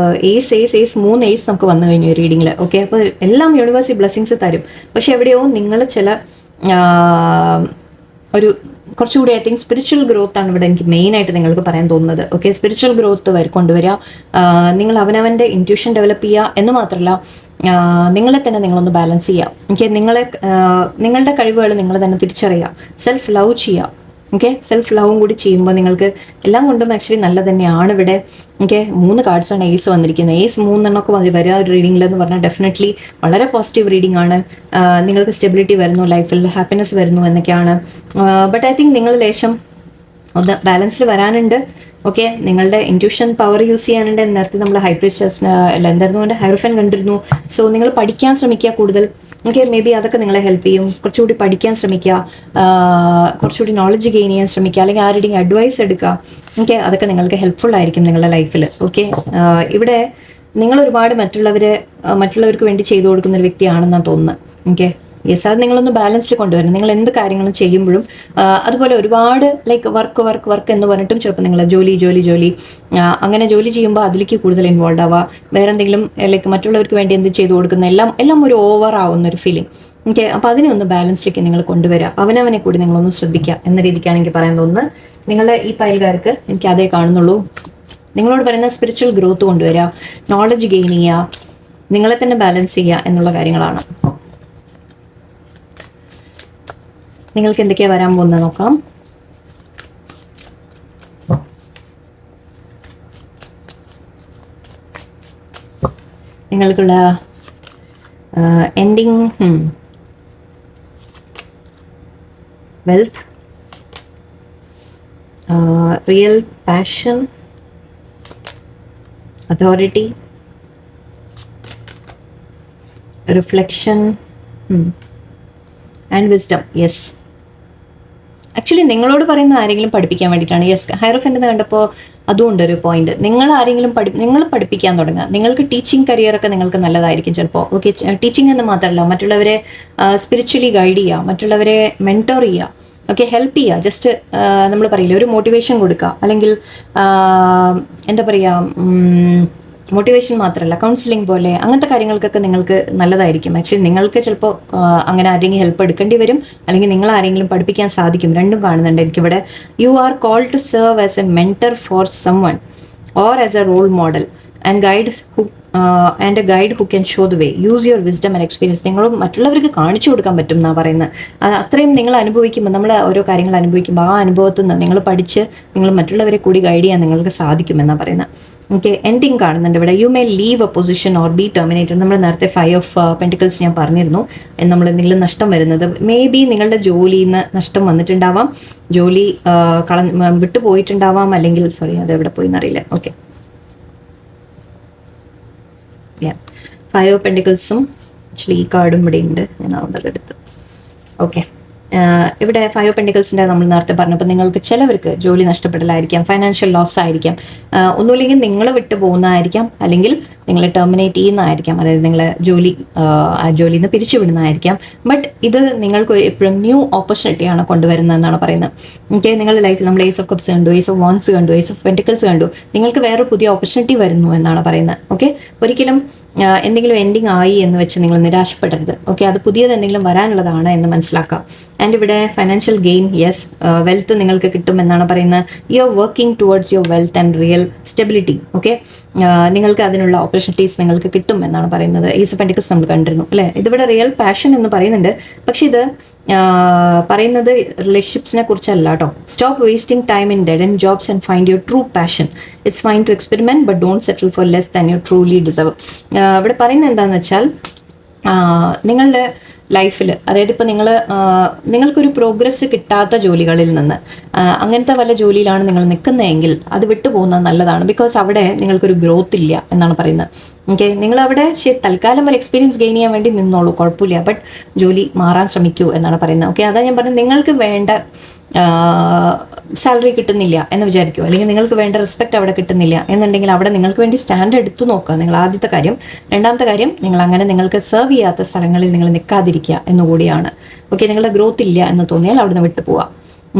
ഏസ് 3 ഏസ് നമുക്ക് വന്നു കഴിഞ്ഞു ഈ റീഡിങ്ങിൽ. ഓക്കെ, അപ്പോൾ എല്ലാം യൂണിവേഴ്സ് ബ്ലെസ്സിങ്സ് തരും. പക്ഷെ എവിടെയോ നിങ്ങൾ ചില ഒരു കുറച്ചുകൂടി ഐ തിങ്ക് സ്പിരിച്വൽ ഗ്രോത്ത് ആണ് ഇവിടെ എനിക്ക് മെയിൻ ആയിട്ട് നിങ്ങൾക്ക് പറയാൻ തോന്നുന്നത്. ഓക്കെ, സ്പിരിച്വൽ ഗ്രോത്ത് കൊണ്ടുവരിക. നിങ്ങൾ അവനവൻ്റെ ഇൻറ്റ്യൂഷൻ ഡെവലപ്പ് ചെയ്യുക എന്ന് മാത്രമല്ല നിങ്ങളെ തന്നെ നിങ്ങളൊന്ന് ബാലൻസ് ചെയ്യുക. ഓക്കെ, നിങ്ങളുടെ കഴിവുകൾ നിങ്ങൾ തന്നെ തിരിച്ചറിയുക, സെൽഫ് ലവ് ചെയ്യുക. ഓക്കെ, സെൽഫ് ലവും കൂടി ചെയ്യുമ്പോൾ നിങ്ങൾക്ക് എല്ലാം കൊണ്ടും ആക്ച്വലി നല്ല തന്നെയാണ് ഇവിടെ. ഓക്കെ, 3 കാർഡ്സാണ് ഏസ് വന്നിരിക്കുന്നത്. ഏസ് 3 എണ്ണമൊക്കെ വരിക ഒരു റീഡിങ്ങിലെന്ന് പറഞ്ഞാൽ ഡെഫിനറ്റ്ലി വളരെ പോസിറ്റീവ് റീഡിംഗ് ആണ്. നിങ്ങൾക്ക് സ്റ്റെബിലിറ്റി വരുന്നു, ലൈഫിൽ ഹാപ്പിനെസ് വരുന്നു എന്നൊക്കെയാണ്. ബട്ട് ഐ തിങ്ക് നിങ്ങൾ ലേശം ഒന്ന് ബാലൻസ്ഡ് വരാനുണ്ട്. ഓക്കെ, നിങ്ങളുടെ ഇൻറ്റ്യൂഷൻ പവർ യൂസ് ചെയ്യാനുണ്ട്. നേരത്തെ നമ്മൾ എന്തായിരുന്നു ഹൈറോഫൻ കണ്ടിരുന്നു. സോ നിങ്ങൾ പഠിക്കാൻ ശ്രമിക്കുക കൂടുതൽ. ഓക്കെ, മേ ബി അതൊക്കെ നിങ്ങളെ ഹെൽപ്പ് ചെയ്യും. കുറച്ചുകൂടി പഠിക്കാൻ ശ്രമിക്കുക, കുറച്ചുകൂടി നോളജ് ഗെയിൻ ചെയ്യാൻ ശ്രമിക്കുക, അല്ലെങ്കിൽ ആരുടെയും അഡ്വൈസ് എടുക്കുക. ഓക്കെ, അതൊക്കെ നിങ്ങൾക്ക് ഹെൽപ്ഫുൾ ആയിരിക്കും നിങ്ങളുടെ ലൈഫിൽ. ഓക്കെ, ഇവിടെ നിങ്ങൾ ഒരുപാട് മറ്റുള്ളവർക്ക് വേണ്ടി ചെയ്തു കൊടുക്കുന്ന ഒരു വ്യക്തിയാണെന്നാണ് തോന്നുന്നത്. ഓക്കെ, യെസ്, അത് നിങ്ങളൊന്ന് ബാലൻസ്ഡ് കൊണ്ടുവരണം. നിങ്ങൾ എന്ത് കാര്യങ്ങളും ചെയ്യുമ്പോഴും അതുപോലെ ഒരുപാട് ലൈക്ക് വർക്ക് എന്ന് പറഞ്ഞിട്ടും ചിലപ്പോൾ നിങ്ങൾ ജോലി അങ്ങനെ ജോലി ചെയ്യുമ്പോൾ അതിലേക്ക് കൂടുതൽ ഇൻവോൾവ് ആവുക. വേറെ എന്തെങ്കിലും ലൈക്ക് മറ്റുള്ളവർക്ക് വേണ്ടി എന്ത് ചെയ്തു കൊടുക്കുന്ന എല്ലാം ഒരു ഓവർ ആവുന്ന ഒരു ഫീലിംഗ്. ഓക്കെ, അപ്പോൾ അതിനെ ഒന്ന് ബാലൻസിലേക്ക് നിങ്ങൾ കൊണ്ടുവരിക. അവനവനെ കൂടി നിങ്ങളൊന്ന് ശ്രദ്ധിക്കുക എന്ന രീതിക്കാണ് എനിക്ക് പറയാൻ തോന്നുന്നത്. നിങ്ങളുടെ ഈ പയൽക്കാർക്ക് എനിക്ക് അതേ കാണുന്നുള്ളൂ. നിങ്ങളോട് പറയുന്ന സ്പിരിച്വൽ ഗ്രോത്ത് കൊണ്ടുവരിക, നോളജ് ഗെയിൻ ചെയ്യുക, നിങ്ങളെ തന്നെ ബാലൻസ് ചെയ്യുക എന്നുള്ള കാര്യങ്ങളാണ്. നിങ്ങൾക്ക് എന്തൊക്കെയാണ് വരാൻ പോകുന്നത് നോക്കാം. നിങ്ങൾക്കുള്ള ending wealth, real passion, authority, reflection and wisdom. Yes, actually നിങ്ങളോട് പറയുന്ന ആരെങ്കിലും പഠിപ്പിക്കാൻ വേണ്ടിയിട്ടാണ്. യെസ്, ഹൈറോഫൻ്റ് എന്ന് കണ്ടപ്പോൾ അതുകൊണ്ട് ഒരു പോയിന്റ്. നിങ്ങൾ ആരെങ്കിലും നിങ്ങൾ പഠിപ്പിക്കാൻ തുടങ്ങുക. നിങ്ങൾക്ക് ടീച്ചിങ് കരിയറൊക്കെ നിങ്ങൾക്ക് നല്ലതായിരിക്കും ചിലപ്പോൾ. ഓക്കെ, ടീച്ചിങ് എന്ന് മാത്രമല്ല മറ്റുള്ളവരെ സ്പിരിച്വലി ഗൈഡ് ചെയ്യുക, മറ്റുള്ളവരെ മെൻറ്റോർ ചെയ്യുക. ഓക്കെ, ഹെൽപ്പ് ചെയ്യുക. ജസ്റ്റ് നമ്മൾ പറയില്ല ഒരു മോട്ടിവേഷൻ കൊടുക്കുക, അല്ലെങ്കിൽ എന്താ പറയുക മോട്ടിവേഷൻ മാത്രമല്ല കൗൺസിലിംഗ് പോലെ അങ്ങനത്തെ കാര്യങ്ങൾക്കൊക്കെ നിങ്ങൾക്ക് നല്ലതായിരിക്കും. ആക്ച്വലി നിങ്ങൾക്ക് ചിലപ്പോൾ അങ്ങനെ ആരെങ്കിലും ഹെൽപ്പ് എടുക്കേണ്ടി വരും, അല്ലെങ്കിൽ നിങ്ങൾ ആരെങ്കിലും പഠിപ്പിക്കാൻ സാധിക്കും. രണ്ടും കാണുന്നുണ്ട് എനിക്കിവിടെ. You are called to serve as a mentor for someone or as a role model and a guide who can show the way. Use your wisdom and experience. നിങ്ങൾ മറ്റുള്ളവർക്ക് കാണിച്ചു കൊടുക്കാൻ പറ്റും എന്നാണ് പറയുന്നത്. അത്രയും നിങ്ങൾ അനുഭവിക്കുമ്പോൾ, നമ്മൾ ഓരോ കാര്യങ്ങൾ അനുഭവിക്കുമ്പോൾ ആ അനുഭവത്തിൽ നിന്ന് നിങ്ങൾ പഠിച്ച് നിങ്ങൾ മറ്റുള്ളവരെ കൂടി ഗൈഡ് ചെയ്യാൻ നിങ്ങൾക്ക് സാധിക്കുമെന്നാണ് പറയുന്നത്. ഓക്കെ, എൻഡിങ് കാണുന്നുണ്ട് ഇവിടെ. You may leave A position or be terminated. നമ്മൾ നേരത്തെ 5 ഓഫ് പെൻറ്റിക്കിൾസ് ഞാൻ പറഞ്ഞിരുന്നു. നമ്മൾ എന്തെങ്കിലും നഷ്ടം വരുന്നത് മേ ബി നിങ്ങളുടെ ജോലിയിൽ നിന്ന് നഷ്ടം വന്നിട്ടുണ്ടാവാം, ജോലി വിട്ടുപോയിട്ടുണ്ടാവാം, അല്ലെങ്കിൽ അത് എവിടെ പോയി എന്നറിയില്ല. ഓക്കെ, 5 ഓഫ് പെൻറ്റിക്കിൾസും ആക്ച്വലി ഈ കാർഡും ഇവിടെ ഉണ്ട്. ഞാൻ അതൊക്കെ എടുത്തു. ഓക്കെ, ഇവിടെ 5 ഓഫ് പെൻറ്റിക്കിൾസിൻ്റെ നമ്മൾ നേരത്തെ പറഞ്ഞപ്പോൾ നിങ്ങൾക്ക് ചിലവർക്ക് ജോലി നഷ്ടപ്പെടലായിരിക്കാം, ഫൈനാൻഷ്യൽ ലോസ് ആയിരിക്കാം, ഒന്നുമില്ലെങ്കിൽ നിങ്ങൾ വിട്ടു പോകുന്നതായിരിക്കാം, അല്ലെങ്കിൽ നിങ്ങൾ ടെർമിനേറ്റ് ചെയ്യുന്നതായിരിക്കാം, അതായത് നിങ്ങൾ ആ ജോലിയിൽ നിന്ന് പിരിച്ചുവിടുന്നതായിരിക്കാം. ബട്ട് ഇത് നിങ്ങൾക്ക് എപ്പോഴും ന്യൂ ഓപ്പർച്യൂണിറ്റിയാണ് കൊണ്ടുവരുന്നതെന്നാണ് പറയുന്നത്. ഓക്കെ, നിങ്ങളുടെ ലൈഫിൽ നമ്മൾ ഏസ് ഓഫ് കപ്സ് കണ്ടു, ഏസ് ഓഫ് വാൻസ് കണ്ടു, ഏസ് ഓഫ് പെൻറ്റിക്കിൾസ് കണ്ടു, നിങ്ങൾക്ക് വേറെ പുതിയ ഓപ്പർച്യൂണിറ്റി വരുന്നു എന്നാണ് പറയുന്നത്. ഓക്കെ, ഒരിക്കലും എന്തെങ്കിലും എൻഡിങ് ആയി എന്ന് വെച്ച് നിങ്ങൾ നിരാശപ്പെടരുത്. ഓക്കെ, അത് പുതിയത് എന്തെങ്കിലും വരാനുള്ളതാണ് എന്ന് മനസ്സിലാക്കാം. ആൻഡ് ഇവിടെ ഫൈനാൻഷ്യൽ ഗെയിൻ, യെസ്, വെൽത്ത് നിങ്ങൾക്ക് കിട്ടും എന്നാണ് പറയുന്നത്. You are working towards your wealth and real stability. Okay, നിങ്ങൾക്ക് അതിനുള്ള ഓപ്പർച്യൂണിറ്റീസ് നിങ്ങൾക്ക് കിട്ടും എന്നാണ് പറയുന്നത്. ഈസ് ഓഫ് പെൻറ്റിക്കിൾസ് നമ്മൾ കണ്ടിരുന്നു അല്ലേ. ഇതിവിടെ റിയൽ പാഷൻ എന്ന് പറയുന്നുണ്ട്, പക്ഷെ ഇത് പറയുന്നത് റിലേഷൻഷിപ്സിനെ കുറിച്ചല്ല കേട്ടോ. Stop wasting time in dead end jobs and find your true passion. It's fine to experiment but don't settle for less than you truly deserve. ഇവിടെ പറയുന്നത് എന്താണെന്ന് വെച്ചാൽ, നിങ്ങളുടെ ലൈഫിൽ, അതായത് ഇപ്പോൾ നിങ്ങൾക്കൊരു പ്രോഗ്രസ് കിട്ടാത്ത ജോലികളിൽ നിന്ന് അങ്ങനത്തെ വല്ല ജോലിയിലാണ് നിങ്ങൾ നിൽക്കുന്നതെങ്കിൽ അത് വിട്ടുപോകുന്നത് നല്ലതാണ്. ബിക്കോസ് അവിടെ നിങ്ങൾക്കൊരു ഗ്രോത്ത് ഇല്ല എന്നാണ് പറയുന്നത്. ഓക്കെ, നിങ്ങളവിടെ തൽക്കാലം ഒരു എക്സ്പീരിയൻസ് ഗെയിൻ ചെയ്യാൻ വേണ്ടി നിന്നോളൂ, കുഴപ്പമില്ല, ബട്ട് ജോലി മാറാൻ ശ്രമിക്കൂ എന്നാണ് പറയുന്നത്. ഓക്കെ, അതാ ഞാൻ പറഞ്ഞത്, നിങ്ങൾക്ക് വേണ്ട സാലറി കിട്ടുന്നില്ല എന്ന് വിചാരിക്കുമോ, അല്ലെങ്കിൽ നിങ്ങൾക്ക് വേണ്ട റെസ്പെക്റ്റ് അവിടെ കിട്ടുന്നില്ല എന്നുണ്ടെങ്കിൽ അവിടെ നിങ്ങൾക്ക് വേണ്ടി സ്റ്റാൻഡ് എടുത്തു നോക്കുക, നിങ്ങൾ ആദ്യത്തെ കാര്യം. രണ്ടാമത്തെ കാര്യം, നിങ്ങൾക്ക് സെർവ് ചെയ്യാത്ത സ്ഥലങ്ങളിൽ നിങ്ങൾ നിൽക്കാതിരിക്കുക എന്നുകൂടിയാണ്. ഓക്കെ, നിങ്ങളുടെ ഗ്രോത്ത് ഇല്ല എന്ന് തോന്നിയാൽ അവിടുന്ന് വിട്ടു പോവാം.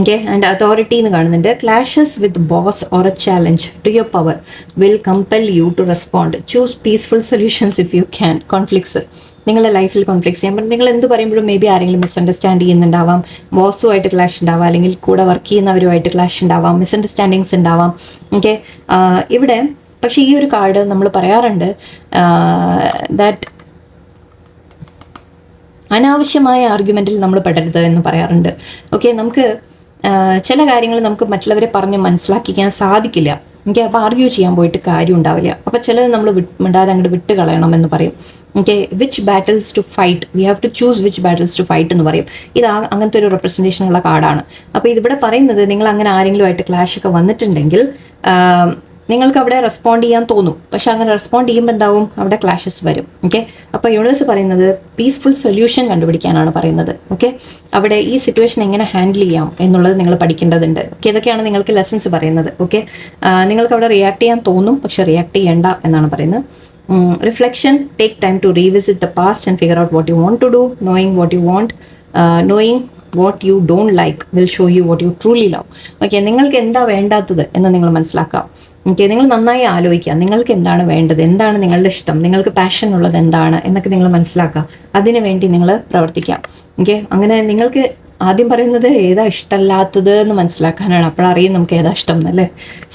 ഓക്കെ, ആൻഡ് അതോറിറ്റി എന്ന് കാണുന്നുണ്ട്. Clashes with boss or a challenge to your power will compel you to respond. Choose peaceful solutions if you can. Conflicts, നിങ്ങളുടെ ലൈഫിൽ കോൺഫ്ലിക്ട്സ് ചെയ്യാൻ പറ്റും. നിങ്ങൾ എന്ത് പറയുമ്പോഴും മേ ബി ആരെങ്കിലും മിസ്അണ്ടർസ്റ്റാൻഡ് ചെയ്യുന്നുണ്ടാവാം, ബോസുമായിട്ട് ക്ലാഷ് ഉണ്ടാവാം, അല്ലെങ്കിൽ കൂടെ വർക്ക് ചെയ്യുന്നവരുമായിട്ട് ക്ലാഷ് ഉണ്ടാവാം, മിസ്അണ്ടർസ്റ്റാൻഡിങ്സ് ഉണ്ടാവാം. ഓക്കെ, ഇവിടെ പക്ഷേ ഈ ഒരു കാർഡ് നമ്മൾ പറയാറുണ്ട് ദാറ്റ് അനാവശ്യമായ ആർഗ്യുമെൻറ്റിൽ നമ്മൾ പെടരുത് എന്ന് പറയാറുണ്ട്. ഓക്കെ, നമുക്ക് ചില കാര്യങ്ങൾ നമുക്ക് മറ്റുള്ളവരെ പറഞ്ഞ് മനസ്സിലാക്കിക്കാൻ സാധിക്കില്ല. ഓക്കെ, അപ്പോൾ ആർഗ്യൂ ചെയ്യാൻ പോയിട്ട് കാര്യം ഉണ്ടാവില്ല. അപ്പോൾ ചിലത് നമ്മൾ മിണ്ടാതെ അങ്ങോട്ട് വിട്ട് കളയണം എന്ന് പറയും. Okay, which battles to fight, we have to choose which battles to fight എന്ന് പറയും. ഇത് അങ്ങനത്തെ ഒരു റെപ്രസെൻറ്റേഷൻ ഉള്ള കാർഡാണ്. അപ്പോൾ ഇതിവിടെ പറയുന്നത്, നിങ്ങൾ അങ്ങനെ ആരെങ്കിലുമായിട്ട് ക്ലാഷ് ഒക്കെ വന്നിട്ടുണ്ടെങ്കിൽ നിങ്ങൾക്ക് അവിടെ റെസ്പോണ്ട് ചെയ്യാൻ തോന്നും, പക്ഷെ അങ്ങനെ റെസ്പോണ്ട് ചെയ്യുമ്പോൾ എന്താവും, അവിടെ ക്ലാഷസ് വരും. ഓക്കെ, അപ്പോൾ യൂണിവേഴ്സ് പറയുന്നത് പീസ്ഫുൾ സൊല്യൂഷൻ കണ്ടുപിടിക്കാനാണ് പറയുന്നത്. ഓക്കെ, അവിടെ ഈ സിറ്റുവേഷൻ എങ്ങനെ ഹാൻഡിൽ ചെയ്യാം എന്നുള്ളത് നിങ്ങൾ പഠിക്കേണ്ടതുണ്ട്. ഓക്കെ, ഇതൊക്കെയാണ് നിങ്ങൾക്ക് ലെസൺസ് പറയുന്നത്. ഓക്കെ, നിങ്ങൾക്ക് അവിടെ റിയാക്ട് ചെയ്യാൻ തോന്നും, പക്ഷെ റിയാക്ട് ചെയ്യേണ്ട എന്നാണ് പറയുന്നത്. Reflection, take time to revisit the past and figure out what you want to do. Knowing what you want, knowing what you don't like will show you what you truly love. Okay, നിങ്ങൾക്ക് എന്താ വേണ്ടാത്തത് എന്ന് നിങ്ങൾ മനസ്സിലാക്കാം. Okay, നിങ്ങൾ നന്നായി ആലോചിക്കുക, നിങ്ങൾക്ക് എന്താണ് വേണ്ടത്, എന്താണ് നിങ്ങളുടെ ഇഷ്ടം, നിങ്ങൾക്ക് പാഷൻ ഉള്ളത് എന്താണ് എന്നൊക്കെ നിങ്ങൾ മനസ്സിലാക്കുക. അതിനു വേണ്ടി നിങ്ങൾ പ്രവർത്തിക്കാം. ഓക്കെ, അങ്ങനെ നിങ്ങൾക്ക് ആദ്യം പറയുന്നത് ഏതാ ഇഷ്ടമല്ലാത്തത് എന്ന് മനസ്സിലാക്കാനാണ്, അപ്പോഴറിയും നമുക്ക് ഏതാ ഇഷ്ടം എന്നല്ലേ.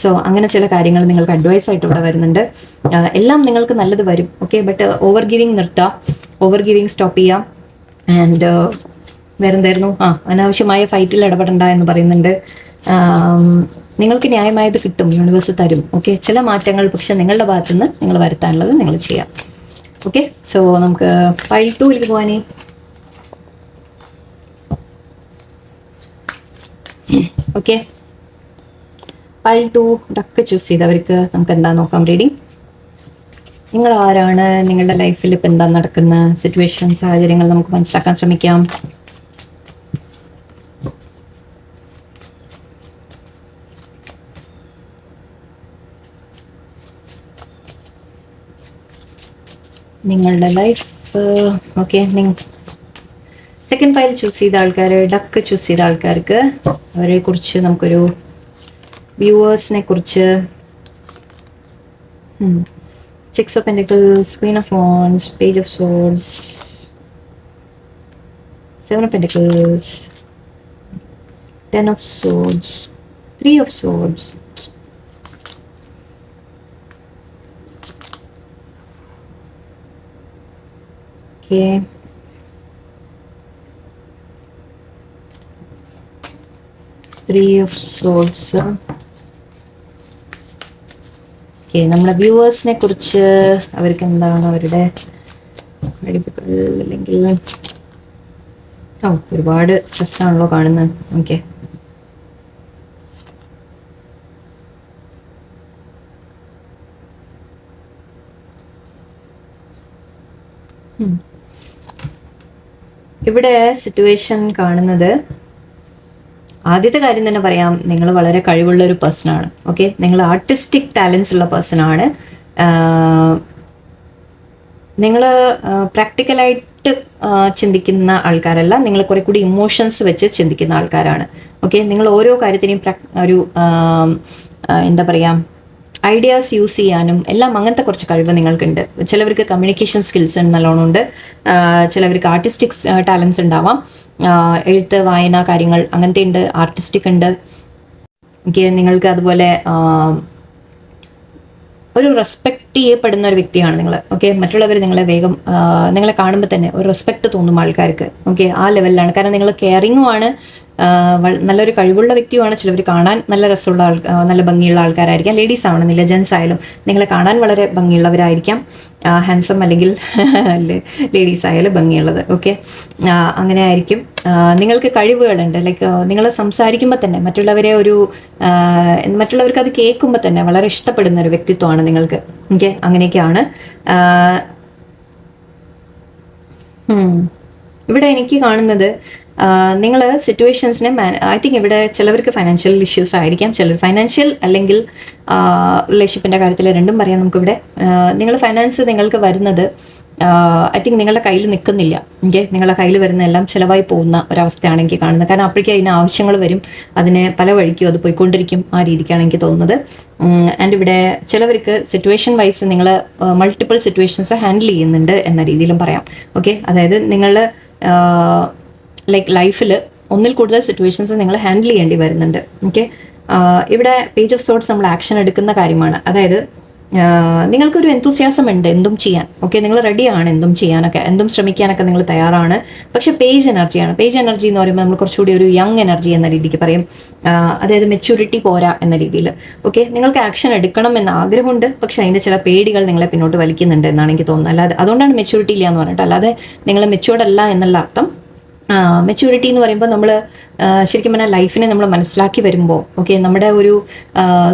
സോ അങ്ങനെ ചില കാര്യങ്ങൾ നിങ്ങൾക്ക് അഡ്വൈസ് ആയിട്ട് ഇവിടെ വരുന്നുണ്ട്. എല്ലാം നിങ്ങൾക്ക് നല്ലത് വരും. ഓക്കെ, ബട്ട് ഓവർ ഗിവിങ് നിർത്തുക, ഓവർ ഗിവിങ് സ്റ്റോപ്പ് ചെയ്യാം. ആൻഡ് വേറെന്തായിരുന്നു, അനാവശ്യമായ ഫൈറ്റിൽ ഇടപെടണ്ട എന്ന് പറയുന്നുണ്ട്. നിങ്ങൾക്ക് ന്യായമായത് കിട്ടും, യൂണിവേഴ്സ് തരും. ഓക്കെ, ചില മാറ്റങ്ങൾ പക്ഷെ നിങ്ങളുടെ ഭാഗത്തുനിന്ന് നിങ്ങൾ വരുത്താനുള്ളത് നിങ്ങൾ ചെയ്യാം. ഓക്കെ, സോ നമുക്ക് ഫയൽ 2 പോകാനേ. ഓക്കെ, ഫയൽ 2 ഡക്ക് ചൂസ് ചെയ്തവർക്ക് നമുക്ക് എന്താ നോക്കാം. റീഡിങ്, നിങ്ങൾ ആരാണ്, നിങ്ങളുടെ ലൈഫിൽ ഇപ്പം എന്താ നടക്കുന്ന സിറ്റുവേഷൻ, സാഹചര്യങ്ങൾ നമുക്ക് മനസ്സിലാക്കാൻ ശ്രമിക്കാം. നിങ്ങളുടെ life. Okay, second file choose ചെയ്ത ആൾക്കാർ, ഡക്ക് ചൂസ് ചെയ്ത ആൾക്കാർക്ക് അവരെ കുറിച്ച് നമുക്കൊരു വ്യൂവേഴ്സിനെ കുറിച്ച്, 6 of Pentacles, Queen of Wands, Page of Swords, 7 of Pentacles, 10 of Swords, 3 of Swords. Okay. Three of Swords. Okay, നമ്മുടെ വ്യൂവേഴ്സിനെ കുറിച്ച് അവർക്ക് എന്താണ് അവരുടെ അല്ലെങ്കിൽ ഒരുപാട് സ്ട്രെസ്സാണല്ലോ കാണുന്നത്. ഓക്കെ, ഇവിടെ സിറ്റുവേഷൻ കാണുന്നത്, ആദ്യത്തെ കാര്യം തന്നെ പറയാം, നിങ്ങൾ വളരെ കഴിവുള്ള ഒരു പേഴ്സൺ ആണ്. ഓക്കെ, നിങ്ങൾ ആർട്ടിസ്റ്റിക് ടാലൻസ് ഉള്ള പേഴ്സൺ ആണ്. നിങ്ങൾ പ്രാക്ടിക്കലായിട്ട് ചിന്തിക്കുന്ന ആൾക്കാരല്ല, നിങ്ങൾ കുറെ കൂടി ഇമോഷൻസ് വെച്ച് ചിന്തിക്കുന്ന ആൾക്കാരാണ്. ഓക്കെ, നിങ്ങൾ ഓരോ കാര്യത്തിനെയും ഒരു എന്താ പറയുക, ഐഡിയാസ് യൂസ് ചെയ്യാനും എല്ലാം അങ്ങനത്തെ കുറച്ച് കഴിവ് നിങ്ങൾക്കുണ്ട്. ചിലവർക്ക് കമ്മ്യൂണിക്കേഷൻ സ്കിൽസ് നല്ലോണം ഉണ്ട്, ചിലവർക്ക് ആർട്ടിസ്റ്റിക് ടാലൻസ് ഉണ്ടാവാം, എഴുത്ത് വായന കാര്യങ്ങൾ അങ്ങനത്തെ ഉണ്ട്, ആർട്ടിസ്റ്റിക് ഉണ്ട്. ഓക്കെ, നിങ്ങൾക്ക് അതുപോലെ ഒരു റെസ്പെക്ട് ചെയ്യപ്പെടുന്ന ഒരു വ്യക്തിയാണ് നിങ്ങൾ. ഓക്കെ, മറ്റുള്ളവർ നിങ്ങളെ വേഗം നിങ്ങളെ കാണുമ്പോൾ തന്നെ ഒരു റെസ്പെക്ട് തോന്നും ആൾക്കാർക്ക്. ഓക്കെ, ആ ലെവലിലാണ്. കാരണം നിങ്ങൾ കെയറിങ്ങും ആണ്, നല്ലൊരു കഴിവുള്ള വ്യക്തിയുമാണ്. ചിലവർ കാണാൻ നല്ല രസമുള്ള നല്ല ഭംഗിയുള്ള ആൾക്കാരായിരിക്കാം. ലേഡീസ് ആവണമെന്നില്ല, ജെൻസ് ആയാലും നിങ്ങളെ കാണാൻ വളരെ ഭംഗിയുള്ളവരായിരിക്കാം, ഹാൻസം അല്ലെങ്കിൽ ലേഡീസ് ആയാലും ഭംഗിയുള്ളത്. ഓക്കെ, അങ്ങനെ ആയിരിക്കും. നിങ്ങൾക്ക് കഴിവുകളുണ്ട്. ലൈക്ക് നിങ്ങൾ സംസാരിക്കുമ്പോൾ തന്നെ മറ്റുള്ളവർക്ക് അത് കേൾക്കുമ്പോൾ തന്നെ വളരെ ഇഷ്ടപ്പെടുന്ന ഒരു വ്യക്തിത്വമാണ് നിങ്ങൾക്ക്. ഓക്കെ, അങ്ങനെയൊക്കെയാണ്. ഇവിടെ എനിക്ക് കാണുന്നത്, നിങ്ങൾ സിറ്റുവേഷൻസിനെ ഐ തിങ്ക് ഇവിടെ ചിലവർക്ക് ഫൈനാൻഷ്യൽ ഇഷ്യൂസ് ആയിരിക്കാം, ചിലർ ഫൈനാൻഷ്യൽ അല്ലെങ്കിൽ റിലേഷൻഷിപ്പിൻ്റെ കാര്യത്തിൽ രണ്ടും പറയാം നമുക്കിവിടെ. നിങ്ങൾ ഫൈനാൻസ് നിങ്ങൾക്ക് വരുന്നത് ഐ തിങ്ക് നിങ്ങളുടെ കയ്യിൽ നിൽക്കുന്നില്ല. ഓക്കെ, നിങ്ങളുടെ കയ്യിൽ വരുന്ന എല്ലാം ചിലവായി പോകുന്ന ഒരവസ്ഥയാണ് എനിക്ക് കാണുന്നത്. കാരണം അപ്പോഴേക്കും അതിന് ആവശ്യങ്ങൾ വരും, അതിന് പല വഴിക്കും അത് പോയിക്കൊണ്ടിരിക്കും. ആ രീതിക്കാണ് എനിക്ക് തോന്നുന്നത്. ആൻഡ് ഇവിടെ ചിലവർക്ക് സിറ്റുവേഷൻ വൈസ് നിങ്ങൾ മൾട്ടിപ്പിൾ സിറ്റുവേഷൻസ് ഹാൻഡിൽ ചെയ്യുന്നുണ്ട് എന്ന രീതിയിലും പറയാം. ഓക്കെ, അതായത് നിങ്ങൾ ലൈക്ക് ലൈഫിൽ ഒന്നിൽ കൂടുതൽ സിറ്റുവേഷൻസ് നിങ്ങൾ ഹാൻഡിൽ ചെയ്യേണ്ടി വരുന്നുണ്ട്. ഓക്കെ, ഇവിടെ പേജ് ഓഫ് സോർട്സ് നമ്മൾ ആക്ഷൻ എടുക്കുന്ന കാര്യമാണ്. അതായത് നിങ്ങൾക്കൊരു എന്തൂസിയാസം ഉണ്ട് എന്തും ചെയ്യാൻ. ഓക്കെ, നിങ്ങൾ റെഡിയാണ് എന്തും ചെയ്യാനൊക്കെ, എന്തും ശ്രമിക്കാനൊക്കെ നിങ്ങൾ തയ്യാറാണ്. പക്ഷെ പേജ് എനർജിയാണ്. പേജ് എനർജി എന്ന് പറയുമ്പോൾ നമ്മൾ കുറച്ചുകൂടി ഒരു യങ് എനർജി എന്ന രീതിക്ക് പറയും. അതായത് മെച്യൂരിറ്റി പോരാ എന്ന രീതിയിൽ. ഓക്കെ, നിങ്ങൾക്ക് ആക്ഷൻ എടുക്കണം എന്ന ആഗ്രഹമുണ്ട്, പക്ഷെ അതിൻ്റെ ചില പേടികൾ നിങ്ങളെ പിന്നോട്ട് വലിക്കുന്നുണ്ട് എന്നാണ് എനിക്ക് തോന്നുന്നത്. അല്ലാതെ അതുകൊണ്ടാണ് മെച്യൂരിറ്റി ഇല്ല എന്ന് പറഞ്ഞിട്ട്, അല്ലാതെ നിങ്ങൾ മെച്യൂർഡ് അല്ല എന്നുള്ള അർത്ഥം. മെച്യൂരിറ്റി എന്ന് പറയുമ്പോൾ നമ്മൾ ശരിക്കും പറഞ്ഞാൽ ലൈഫിനെ നമ്മൾ മനസ്സിലാക്കി വരുമ്പോൾ, ഓക്കെ, നമ്മുടെ ഒരു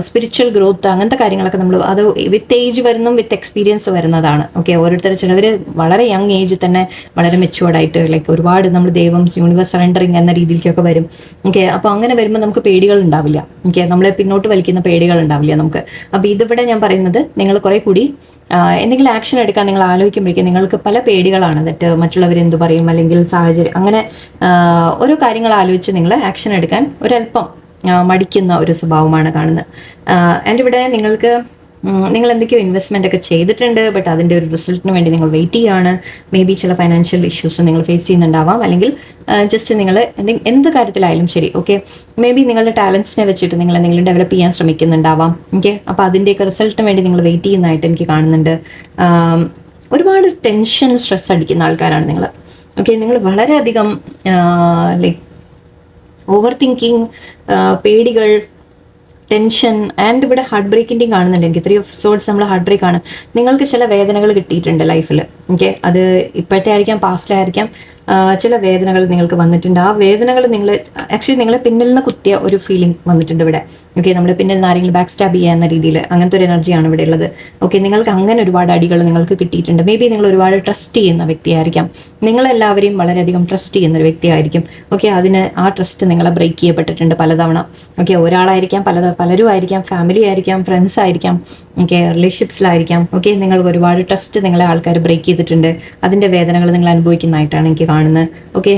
സ്പിരിച്വൽ ഗ്രോത്ത് അങ്ങനത്തെ കാര്യങ്ങളൊക്കെ നമ്മൾ അത് വിത്ത് ഏജ് വരുന്നതും വിത്ത് എക്സ്പീരിയൻസ് വരുന്നതാണ്. ഓക്കെ, ഓരോരുത്തർ ചിലവർ വളരെ യങ് ഏജിൽ തന്നെ വളരെ മെച്യൂർഡായിട്ട് ലൈക്ക് ഒരുപാട് നമ്മൾ ദൈവം യൂണിവേഴ്സ് സറണ്ടറിങ് എന്ന രീതിയിലേക്കൊക്കെ വരും. ഓക്കെ, അപ്പോൾ അങ്ങനെ വരുമ്പോൾ നമുക്ക് പേടികൾ ഉണ്ടാവില്ല. ഓക്കെ, നമ്മളെ പിന്നോട്ട് വലിക്കുന്ന പേടികൾ ഉണ്ടാവില്ല നമുക്ക്. അപ്പോൾ ഇതിവിടെ ഞാൻ പറയുന്നത്, നിങ്ങൾ കുറെ കൂടി എന്തെങ്കിലും ആക്ഷൻ എടുക്കാൻ നിങ്ങൾ ആലോചിക്കുമ്പോഴേക്കും നിങ്ങൾക്ക് പല പേടികളാണ്. എന്നിട്ട് മറ്റുള്ളവരെന്ത് പറയും, അല്ലെങ്കിൽ സാഹചര്യം, അങ്ങനെ ഓരോ കാര്യങ്ങൾ ആലോചിച്ച് നിങ്ങൾ ആക്ഷൻ എടുക്കാൻ ഒരല്പം മടിക്കുന്ന ഒരു സ്വഭാവമാണ് കാണുന്നത്. ആൻഡ് ഇവിടെ നിങ്ങൾ എന്തൊക്കെയോ ഇൻവെസ്റ്റ്മെൻ്റ് ഒക്കെ ചെയ്തിട്ടുണ്ട്, ബട്ട് അതിൻ്റെ ഒരു റിസൾട്ടിന് വേണ്ടി നിങ്ങൾ വെയിറ്റ് ചെയ്യുകയാണ്. മേ ബി ചില ഫൈനാൻഷ്യൽ ഇഷ്യൂസ് നിങ്ങൾ ഫേസ് ചെയ്യുന്നുണ്ടാവാം, അല്ലെങ്കിൽ ജസ്റ്റ് നിങ്ങൾ എന്ത് കാര്യത്തിലായാലും ശരി. ഓക്കെ, മേ ബി നിങ്ങളുടെ ടാലൻസിനെ വെച്ചിട്ട് നിങ്ങൾ എന്തെങ്കിലും ഡെവലപ്പ് ചെയ്യാൻ ശ്രമിക്കുന്നുണ്ടാവാം. ഓക്കെ, അപ്പോൾ അതിൻ്റെയൊക്കെ റിസൾട്ടിന് വേണ്ടി നിങ്ങൾ വെയിറ്റ് ചെയ്യുന്നതായിട്ട് എനിക്ക് കാണുന്നുണ്ട്. ഒരുപാട് ടെൻഷൻ സ്ട്രെസ് അടിക്കുന്ന ആൾക്കാരാണ് നിങ്ങൾ. ഓക്കെ, നിങ്ങൾ വളരെയധികം ലൈക്ക് ഓവർ തിങ്കിങ്, പേടികൾ, ടെൻഷൻ, ആൻഡ് ഇവിടെ ഹാർട്ട് ബ്രേക്കിൻ്റെയും കാണുന്നുണ്ട് എനിക്ക്. 3 ഓഫ് സോർട്സ് നമ്മൾ ഹാർട്ട് ബ്രേക്ക് ആണ്. നിങ്ങൾക്ക് ചില വേദനകൾ കിട്ടിയിട്ടുണ്ട് ലൈഫിൽ. ഓക്കെ, അത് ഇപ്പോഴത്തെ ആയിരിക്കാം, പാസ്റ്റിലായിരിക്കാം. ചില വേദനകൾ നിങ്ങൾക്ക് വന്നിട്ടുണ്ട്. ആ വേദനകൾ നിങ്ങളെ പിന്നിൽ നിന്ന് കുത്തിയ ഒരു ഫീലിംഗ് വന്നിട്ടുണ്ട് ഇവിടെ. ഓക്കെ, നമ്മുടെ പിന്നിൽ നിന്ന് ആരെങ്കിലും ബാക്ക് സ്റ്റാബ് ചെയ്യുക എന്ന രീതിയിൽ അങ്ങനത്തെ ഒരു എനർജിയാണ് ഇവിടെ ഉള്ളത്. ഓക്കെ, നിങ്ങൾക്ക് അങ്ങനെ ഒരുപാട് അടികൾ നിങ്ങൾക്ക് കിട്ടിയിട്ടുണ്ട്. മേ ബി നിങ്ങൾ ഒരുപാട് ട്രസ്റ്റ് ചെയ്യുന്ന വ്യക്തിയായിരിക്കാം. നിങ്ങളെല്ലാവരെയും വളരെയധികം ട്രസ്റ്റ് ചെയ്യുന്ന ഒരു വ്യക്തിയായിരിക്കും. ഓക്കെ, ആ ട്രസ്റ്റ് നിങ്ങളെ ബ്രേക്ക് ചെയ്യപ്പെട്ടിട്ടുണ്ട് പലതവണ. ഓക്കെ, ഒരാളായിരിക്കാം, പലരും ആയിരിക്കാം, ഫാമിലി ആയിരിക്കാം, ഫ്രണ്ട്സ് ആയിരിക്കാം, ഓക്കെ, റിലേഷൻഷിപ്സിലായിരിക്കാം. ഓക്കെ, നിങ്ങൾക്ക് ഒരുപാട് ട്രസ്റ്റ് നിങ്ങളെ ആൾക്കാർ ബ്രേക്ക് ചെയ്തിട്ടുണ്ട്. അതിൻ്റെ വേദനകൾ നിങ്ങൾ അനുഭവിക്കുന്നതായിട്ടാണ് എനിക്ക് കാണുന്നത്. ഓക്കെ,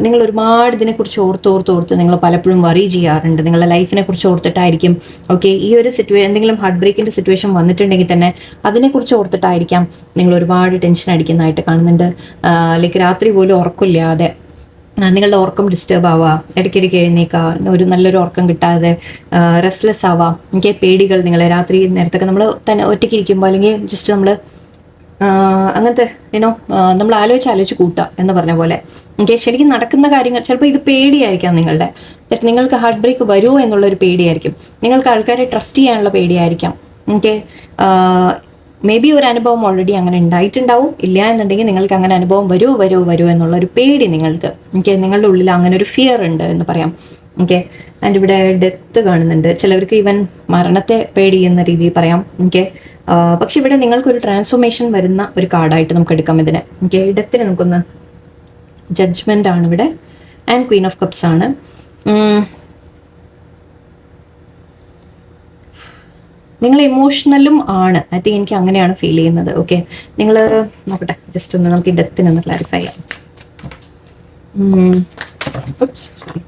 നിങ്ങൾ ഒരുപാട് ഇതിനെക്കുറിച്ച് ഓർത്ത് നിങ്ങൾ പലപ്പോഴും വറി ചെയ്യാറുണ്ട്. നിങ്ങളുടെ ലൈഫിനെ കുറിച്ച് ഓർത്തിട്ടായിരിക്കും. ഓക്കെ, ഈ ഒരു എന്തെങ്കിലും ഹാർട്ട് ബ്രേക്കിൻ്റെ സിറ്റുവേഷൻ വന്നിട്ടുണ്ടെങ്കിൽ തന്നെ അതിനെക്കുറിച്ച് ഓർത്തിട്ടായിരിക്കാം നിങ്ങൾ ഒരുപാട് ടെൻഷൻ അടിക്കുന്നതായിട്ട് കാണുന്നുണ്ട്. ലൈക്ക് രാത്രി പോലും ഉറക്കമില്ലാതെ നിങ്ങളുടെ ഉറക്കം ഡിസ്റ്റർബ് ആവുക, ഇടയ്ക്കിടയ്ക്ക് എഴുന്നേക്കുക, ഒരു നല്ലൊരു ഉറക്കം കിട്ടാതെ റെസ്റ്റ്ലെസ് ആവുക. എനിക്ക് പേടികൾ നിങ്ങളെ രാത്രി നേരത്തൊക്കെ നമ്മൾ തന്നെ ഒറ്റയ്ക്ക് ഇരിക്കുമ്പോൾ, അല്ലെങ്കിൽ ജസ്റ്റ് നമ്മൾ അങ്ങനത്തെ നമ്മൾ ആലോചിച്ച് കൂട്ടുക എന്ന് പറഞ്ഞ പോലെ. ഓക്കെ, ശരിക്കും നടക്കുന്ന കാര്യങ്ങൾ ചിലപ്പോൾ ഇത് പേടിയായിരിക്കാം നിങ്ങളുടെ. നിങ്ങൾക്ക് ഹാർട്ട് ബ്രേക്ക് വരുമോ എന്നുള്ളൊരു പേടിയായിരിക്കും. നിങ്ങൾക്ക് ആൾക്കാരെ ട്രസ്റ്റ് ചെയ്യാനുള്ള പേടിയായിരിക്കാം. ഓക്കെ, മേ ബി ഒരു അനുഭവം ഓൾറെഡി അങ്ങനെ ഉണ്ടായിട്ടുണ്ടാവും. ഇല്ല എന്നുണ്ടെങ്കിൽ നിങ്ങൾക്ക് അങ്ങനെ അനുഭവം വരുമോ എന്നുള്ളൊരു പേടി നിങ്ങൾക്ക്. ഓക്കെ, നിങ്ങളുടെ ഉള്ളിൽ അങ്ങനെ ഒരു ഫിയർ ഉണ്ട് എന്ന് പറയാം. ഓക്കെ, ആൻഡ് ഇവിടെ ഡെത്ത് കാണുന്നുണ്ട്. ചിലവർക്ക് ഈവൻ മരണത്തെ പേടി എന്ന രീതിയിൽ പറയാം. ഓക്കെ, പക്ഷെ ഇവിടെ നിങ്ങൾക്കൊരു ട്രാൻസ്ഫോർമേഷൻ വരുന്ന ഒരു കാർഡായിട്ട് നമുക്ക് എടുക്കാം ഇതിനെ. ഓക്കെ, ഡെത്തിനെ നമുക്കൊന്ന് ജഡ്ജ്മെൻ്റ് ആണ് ഇവിടെ, ആൻഡ് ക്വീൻ ഓഫ് കപ്സ് ആണ്. നിങ്ങൾ ഇമോഷണലും ആണ്, ഐ തിങ്ക് എനിക്ക് അങ്ങനെയാണ് ഫീൽ ചെയ്യുന്നത്. ഓക്കെ, നിങ്ങൾ നോക്കട്ടെ, ജസ്റ്റ് ഒന്ന് നമുക്ക് ഈ ഡെത്തിനൊന്ന് ക്ലാരിഫൈ ചെയ്യാം. സോറി.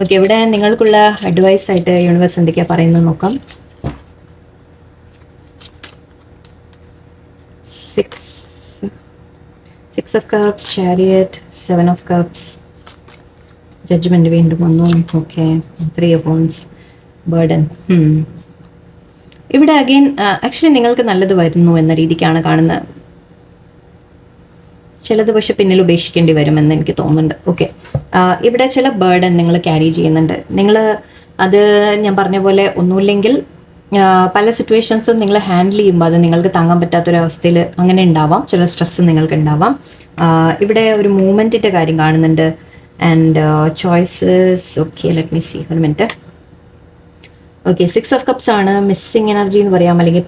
ഓക്കെ, ഇവിടെ നിങ്ങൾക്കുള്ള അഡ്വൈസ് ആയിട്ട് യൂണിവേഴ്സ് എന്തൊക്കെയാണ് പറയുന്നത് നോക്കാം. 6 of cups, chariot, 7 of cups, judgment വീണ്ടും വന്നു. Okay, 3 of wands, burden. ഇവിടെ അഗെയിൻ ആക്ച്വലി നിങ്ങൾക്ക് നല്ലത് വരുന്നു എന്ന രീതിക്കാണ് കാണുന്നത്. ചിലത് പക്ഷെ പിന്നിൽ ഉപേക്ഷിക്കേണ്ടി വരുമെന്ന് എനിക്ക് തോന്നുന്നുണ്ട്. ഓക്കെ, ഇവിടെ ചില ബേർഡൻ നിങ്ങൾ ക്യാരി ചെയ്യുന്നുണ്ട്. നിങ്ങൾ അത് ഞാൻ പറഞ്ഞ പോലെ ഒന്നുമില്ലെങ്കിൽ പല സിറ്റുവേഷൻസും നിങ്ങൾ ഹാൻഡിൽ ചെയ്യുമ്പോൾ അത് നിങ്ങൾക്ക് താങ്ങാൻ പറ്റാത്തൊരവസ്ഥയിൽ അങ്ങനെ ഉണ്ടാവാം. ചില സ്ട്രെസ്സ് നിങ്ങൾക്ക് ഉണ്ടാവാം. ഇവിടെ ഒരു മൂവ്മെൻറ്റിൻ്റെ കാര്യം കാണുന്നുണ്ട്. And choices. Okay, let me see ഒരു മിനിറ്റ്. ഓക്കെ, 6 of cups ആണ്. മിസ്സിങ് എനർജി എന്ന് പറയാം, അല്ലെങ്കിൽ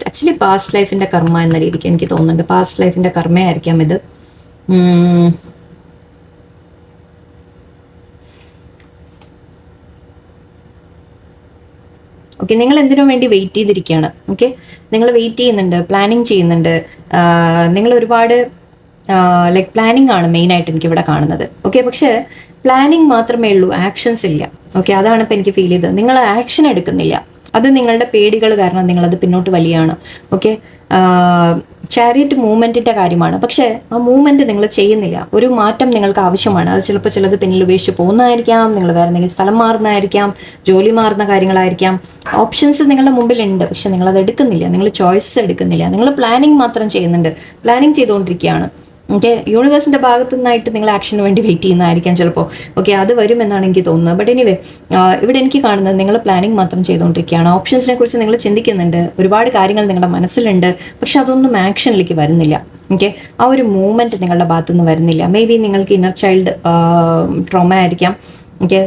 ആക്ച്വലി പാസ്റ്റ് ലൈഫിൻ്റെ കർമ്മ എന്ന രീതിക്ക് എനിക്ക് തോന്നുന്നുണ്ട്. പാസ്റ്റ് ലൈഫിൻ്റെ കർമ്മയായിരിക്കാം ഇത്. ഓക്കെ, നിങ്ങൾ എന്തിനു വേണ്ടി വെയിറ്റ് ചെയ്തിരിക്കുകയാണ്. ഓക്കെ, നിങ്ങൾ വെയിറ്റ് ചെയ്യുന്നുണ്ട്, പ്ലാനിങ് ചെയ്യുന്നുണ്ട്. നിങ്ങൾ ഒരുപാട് ലൈക്ക് പ്ലാനിങ് ആണ് മെയിനായിട്ട് എനിക്കിവിടെ കാണുന്നത്. ഓക്കെ, പക്ഷേ പ്ലാനിങ് മാത്രമേ ഉള്ളൂ, ആക്ഷൻസ് ഇല്ല. ഓക്കെ, അതാണ് ഇപ്പം എനിക്ക് ഫീൽ ചെയ്തത്. നിങ്ങൾ ആക്ഷൻ എടുക്കുന്നില്ല. അത് നിങ്ങളുടെ പേടികൾ കാരണം നിങ്ങളത് പിന്നോട്ട് വലിയാണ്. ഓക്കെ, ചാരിയറ്റ് മൂവ്മെൻറ്റിൻ്റെ കാര്യമാണ്. പക്ഷേ ആ മൂവ്മെൻറ്റ് നിങ്ങൾ ചെയ്യുന്നില്ല. ഒരു മാറ്റം നിങ്ങൾക്ക് ആവശ്യമാണ്. അത് ചിലപ്പോൾ ചിലത് പിന്നിൽ ഉപേക്ഷിച്ച് പോകുന്നതായിരിക്കാം, നിങ്ങൾ വേറെ എന്തെങ്കിലും സ്ഥലം മാറുന്നതായിരിക്കാം, ജോലി മാറുന്ന കാര്യങ്ങളായിരിക്കാം. ഓപ്ഷൻസ് നിങ്ങളുടെ മുമ്പിലുണ്ട്, പക്ഷെ നിങ്ങളത് എടുക്കുന്നില്ല. നിങ്ങൾ ചോയ്സസ് എടുക്കുന്നില്ല. നിങ്ങൾ പ്ലാനിങ് മാത്രം ചെയ്യുന്നുണ്ട്, പ്ലാനിങ് ചെയ്തുകൊണ്ടിരിക്കുകയാണ്. ഓക്കെ, യൂണിവേഴ്സിൻ്റെ ഭാഗത്തു നിന്നായിട്ട് നിങ്ങൾ ആക്ഷന് വേണ്ടി വെയിറ്റ് ചെയ്യുന്നതായിരിക്കാം ചിലപ്പോൾ. ഓക്കെ, അത് വരുമെന്നാണ് എനിക്ക് തോന്നുന്നത്. ബട്ട് എനിവേ, ഇവിടെ എനിക്ക് കാണുന്നത് നിങ്ങൾ പ്ലാനിങ് മാത്രം ചെയ്തുകൊണ്ടിരിക്കുകയാണ്. ഓപ്ഷൻസിനെ കുറിച്ച് നിങ്ങൾ ചിന്തിക്കുന്നുണ്ട്, ഒരുപാട് കാര്യങ്ങൾ നിങ്ങളുടെ മനസ്സിലുണ്ട്, പക്ഷെ അതൊന്നും ആക്ഷനിലേക്ക് വരുന്നില്ല. ഓക്കെ, ആ ഒരു മൂവ്മെൻറ്റ് നിങ്ങളുടെ ഭാഗത്തുനിന്ന് വരുന്നില്ല. മേ ബി നിങ്ങൾക്ക് ഇന്നർ ചൈൽഡ് ട്രോമ ആയിരിക്കാം. ഓക്കെ,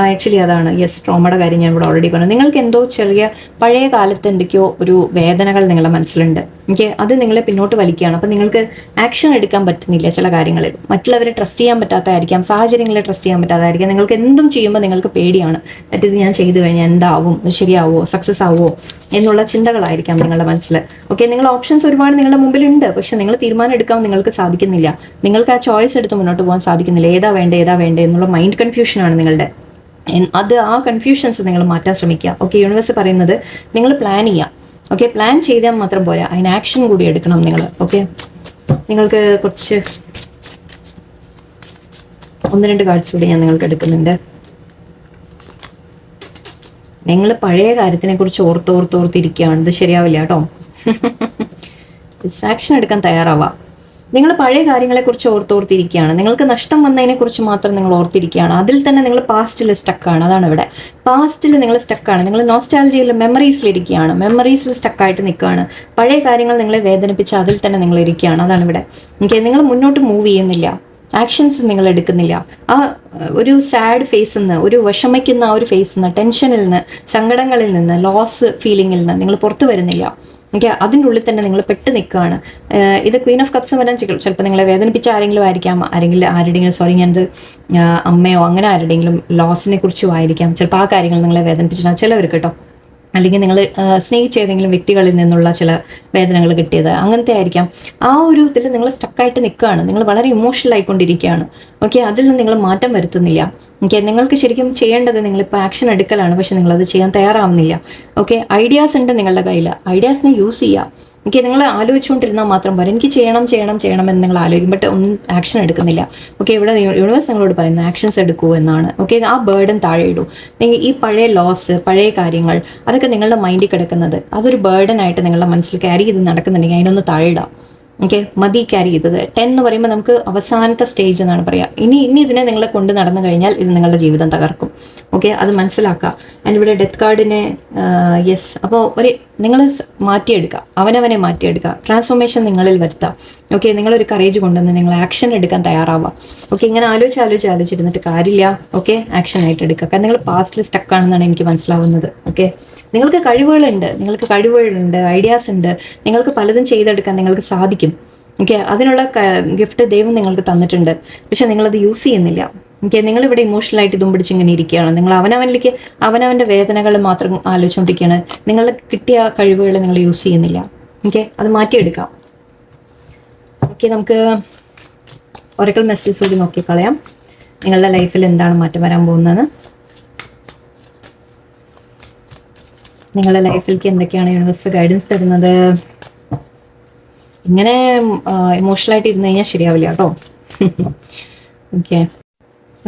ആക്ച്വലി അതാണ്. യെസ്, ട്രോമയുടെ കാര്യം ഞാൻ ഇവിടെ ഓൾറെഡി പറഞ്ഞു. നിങ്ങൾക്ക് എന്തോ ചെറിയ പഴയ കാലത്ത് എന്തൊക്കെയോ ഒരു വേദനകൾ നിങ്ങളുടെ മനസ്സിലുണ്ട്. ഓക്കെ, അത് നിങ്ങളെ പിന്നോട്ട് വലിക്കുകയാണ്. അപ്പം നിങ്ങൾക്ക് ആക്ഷൻ എടുക്കാൻ പറ്റുന്നില്ല ചില കാര്യങ്ങളിൽ. മറ്റുള്ളവരെ ട്രസ്റ്റ് ചെയ്യാൻ പറ്റാത്തതായിരിക്കാം, സാഹചര്യങ്ങളെ ട്രസ്റ്റ് ചെയ്യാൻ പറ്റാത്തതായിരിക്കാം. നിങ്ങൾക്ക് എന്തും ചെയ്യുമ്പോൾ നിങ്ങൾക്ക് പേടിയാണ്. ഇത് ഞാൻ ചെയ്തു കഴിഞ്ഞാൽ എന്താവും, ശരിയാവോ, സക്സസ് ആവുമോ എന്നുള്ള ചിന്തകളായിരിക്കാം നിങ്ങളുടെ മനസ്സിൽ. ഓക്കെ, നിങ്ങൾ ഓപ്ഷൻസ് ഒരുപാട് നിങ്ങളുടെ മുമ്പിലുണ്ട്, പക്ഷെ നിങ്ങൾ തീരുമാനം എടുക്കാൻ നിങ്ങൾക്ക് സാധിക്കുന്നില്ല. നിങ്ങൾക്ക് ആ ചോയ്സ് എടുത്ത് മുന്നോട്ട് പോകാൻ സാധിക്കുന്നില്ല. ഏതാ വേണ്ടേ എന്നുള്ള മൈൻഡ് കൺഫ്യൂഷനാണ് നിങ്ങളുടെ. അത് ആ കൺഫ്യൂഷൻസ് നിങ്ങൾ മാറ്റാൻ ശ്രമിക്കുക. ഓക്കെ, യൂണിവേഴ്സ് പറയുന്നത് നിങ്ങൾ പ്ലാൻ ചെയ്യുക. ഓക്കെ, പ്ലാൻ ചെയ്താൽ മാത്രം പോരാ, അതിന് ആക്ഷൻ കൂടി എടുക്കണം നിങ്ങൾ. ഓക്കെ, നിങ്ങൾക്ക് കുറച്ച് 1-2 കാർഡ്സ് കൂടി ഞാൻ നിങ്ങൾക്ക് എടുക്കുന്നുണ്ട്. നിങ്ങൾ പഴയ കാര്യത്തിനെ കുറിച്ച് ഓർത്തോർത്തിരിക്കുകയാണ്. ഇത് ശരിയാവില്ല കേട്ടോ. ആക്ഷൻ എടുക്കാൻ തയ്യാറാവാം. നിങ്ങൾ പഴയ കാര്യങ്ങളെക്കുറിച്ച് ഓർത്തിരിക്കുകയാണ്. നിങ്ങൾക്ക് നഷ്ടം വന്നതിനെക്കുറിച്ച് മാത്രം നിങ്ങൾ ഓർത്തിരിക്കുകയാണ്. അതിൽ തന്നെ നിങ്ങൾ പാസ്റ്റിൽ സ്റ്റക്കാണ്. അതാണ് ഇവിടെ. പാസ്റ്റിൽ നിങ്ങൾ സ്റ്റക്കാണ്. നിങ്ങൾ നോസ്റ്റാൾജിയിൽ മെമ്മറീസിലിരിക്കുകയാണ്. മെമ്മറീസിൽ സ്റ്റക്കായിട്ട് നിൽക്കുകയാണ്. പഴയ കാര്യങ്ങൾ നിങ്ങളെ വേദനിപ്പിച്ച് അതിൽ തന്നെ നിങ്ങൾ ഇരിക്കുകയാണ്. അതാണ് ഇവിടെ. ഓക്കെ, നിങ്ങൾ മുന്നോട്ട് മൂവ് ചെയ്യുന്നില്ല. ആക്ഷൻസ് നിങ്ങൾ എടുക്കുന്നില്ല. ആ ഒരു സാഡ് ഫേസിൽ നിന്ന്, ഒരു വിഷമിക്കുന്ന ആ ഒരു ഫേസിൽ നിന്ന്, ടെൻഷനിൽ നിന്ന്, സങ്കടങ്ങളിൽ നിന്ന്, ലോസ് ഫീലിങ്ങിൽ നിന്ന് നിങ്ങൾ പുറത്തു വരുന്നില്ല. ഓക്കെ, അതിൻ്റെ ഉള്ളിൽ തന്നെ നിങ്ങൾ പെട്ട് നിൽക്കുകയാണ്. ഇത് ക്വീൻ ഓഫ് കപ്സ് വരാൻ ചിലപ്പോൾ നിങ്ങളെ വേദനിപ്പിച്ച ആരെങ്കിലും ആയിരിക്കാം, ആരുടെയെങ്കിലും സോറി ഞാനത് അമ്മയോ അങ്ങനെ ആരുടെയെങ്കിലും ലോസിനെ കുറിച്ചും ആയിരിക്കാം. ചിലപ്പോൾ ആ കാര്യങ്ങൾ നിങ്ങളെ വേദനിപ്പിച്ചിട്ടാണ് ചിലവർക്ക് കേട്ടോ. അല്ലെങ്കിൽ നിങ്ങൾ സ്നേഹിച്ച ഏതെങ്കിലും വ്യക്തികളിൽ നിന്നുള്ള ചില വേദനകൾ കിട്ടിയത് അങ്ങനത്തെ ആയിരിക്കാം. ആ ഒരു ഇതിൽ നിങ്ങൾ സ്റ്റക്കായിട്ട് നിൽക്കുകയാണ്. നിങ്ങൾ വളരെ ഇമോഷണൽ ആയിക്കൊണ്ടിരിക്കുകയാണ്. ഓക്കെ, അതിൽ നിന്ന് നിങ്ങൾ മാറ്റം വരുത്തുന്നില്ല. ഓക്കെ, നിങ്ങൾക്ക് ശരിക്കും ചെയ്യേണ്ടത് നിങ്ങളിപ്പോൾ ആക്ഷൻ എടുക്കലാണ്, പക്ഷെ നിങ്ങളത് ചെയ്യാൻ തയ്യാറാവുന്നില്ല. ഓക്കെ, ഐഡിയാസ് ഉണ്ട് നിങ്ങളുടെ കയ്യിൽ, ഐഡിയാസിനെ യൂസ് ചെയ്യുക. ഓക്കെ, നിങ്ങൾ ആലോചിച്ചുകൊണ്ടിരുന്നാൽ മാത്രം പോരാ. എനിക്ക് ചെയ്യണം എന്ന് നിങ്ങൾ ആലോചിക്കും, ബട്ട് ഒന്നും ആക്ഷൻ എടുക്കുന്നില്ല. ഓക്കെ, ഇവിടെ യൂണിവേഴ്സ് നിങ്ങളോട് പറയുന്നത് ആക്ഷൻസ് എടുക്കൂ എന്നാണ്. ഓക്കെ, ആ ബേർഡൻ താഴെ ഇടൂ. നിങ്ങൾ ഈ പഴയ ലോസ്, പഴയ കാര്യങ്ങൾ, അതൊക്കെ നിങ്ങളുടെ മൈൻഡിൽ കിടക്കുന്നത്, അതൊരു ബേർഡൻ ആയിട്ട് നിങ്ങളുടെ മനസ്സിൽ ക്യാരി ചെയ്ത് നടക്കുന്നുണ്ടെങ്കിൽ അതിനൊന്ന് താഴെ ഇടാം. ഓക്കെ, മതി ക്യാരി ചെയ്തത്. 10 എന്ന് പറയുമ്പോൾ നമുക്ക് അവസാനത്തെ സ്റ്റേജ് എന്നാണ് പറയുക. ഇനി ഇതിനെ നിങ്ങളെ കൊണ്ട് നടന്നു കഴിഞ്ഞാൽ ഇത് നിങ്ങളുടെ ജീവിതം തകർക്കും. ഓക്കെ, അത് മനസ്സിലാക്കുക. ആൻഡ് ഇവിടെ ഡെത്ത് കാർഡിനെ യെസ്, അപ്പോൾ നിങ്ങൾ മാറ്റിയെടുക്കുക, അവനവനെ മാറ്റിയെടുക്കുക, ട്രാൻസ്ഫോർമേഷൻ നിങ്ങളിൽ വരുത്തുക. ഓക്കെ, നിങ്ങളൊരു കറേജ് കൊണ്ടുവന്ന് നിങ്ങൾ ആക്ഷൻ എടുക്കാൻ തയ്യാറാവുക. ഓക്കെ, ഇങ്ങനെ ആലോചിച്ചിരുന്നിട്ട് കാര്യമില്ല. ഓക്കെ, ആക്ഷൻ ആയിട്ട് എടുക്കുക. കാരണം നിങ്ങൾ പാസ്റ്റിൽ സ്റ്റക്കാണെന്നാണ് എനിക്ക് മനസ്സിലാവുന്നത്. ഓക്കെ, നിങ്ങൾക്ക് കഴിവുകളുണ്ട്, ഐഡിയാസ് ഉണ്ട്, നിങ്ങൾക്ക് പലതും ചെയ്തെടുക്കാൻ നിങ്ങൾക്ക് സാധിക്കും. ഓക്കെ, അതിനുള്ള ഗിഫ്റ്റ് ദൈവം നിങ്ങൾക്ക് തന്നിട്ടുണ്ട്. പക്ഷെ നിങ്ങളത് യൂസ് ചെയ്യുന്നില്ല. ഓക്കെ, നിങ്ങളിവിടെ ഇമോഷണലായിട്ട് ഇതും പിടിച്ച് ഇങ്ങനെ ഇരിക്കുകയാണ്. നിങ്ങൾ അവനവൻ്റെ വേദനകൾ മാത്രം ആലോചിച്ചുകൊണ്ടിരിക്കുകയാണ്. നിങ്ങൾക്ക് കിട്ടിയ കഴിവുകൾ നിങ്ങൾ യൂസ് ചെയ്യുന്നില്ല. ഓക്കെ, അത് മാറ്റിയെടുക്കാം. ഓക്കെ, നമുക്ക് ഒറക്കൽ മെസ്സേജ് കൂടി നോക്കിക്കളയാം. നിങ്ങളുടെ ലൈഫിൽ എന്താണ് മാറ്റം വരാൻ പോകുന്നത്, നിങ്ങളുടെ ലൈഫിലേക്ക് എന്തൊക്കെയാണ് യൂണിവേഴ്സ് ഗൈഡൻസ് തരുന്നത്. ഇങ്ങനെ ഇമോഷണലായിട്ട് ഇരുന്ന് കഴിഞ്ഞാൽ ശരിയാവില്ല കേട്ടോ.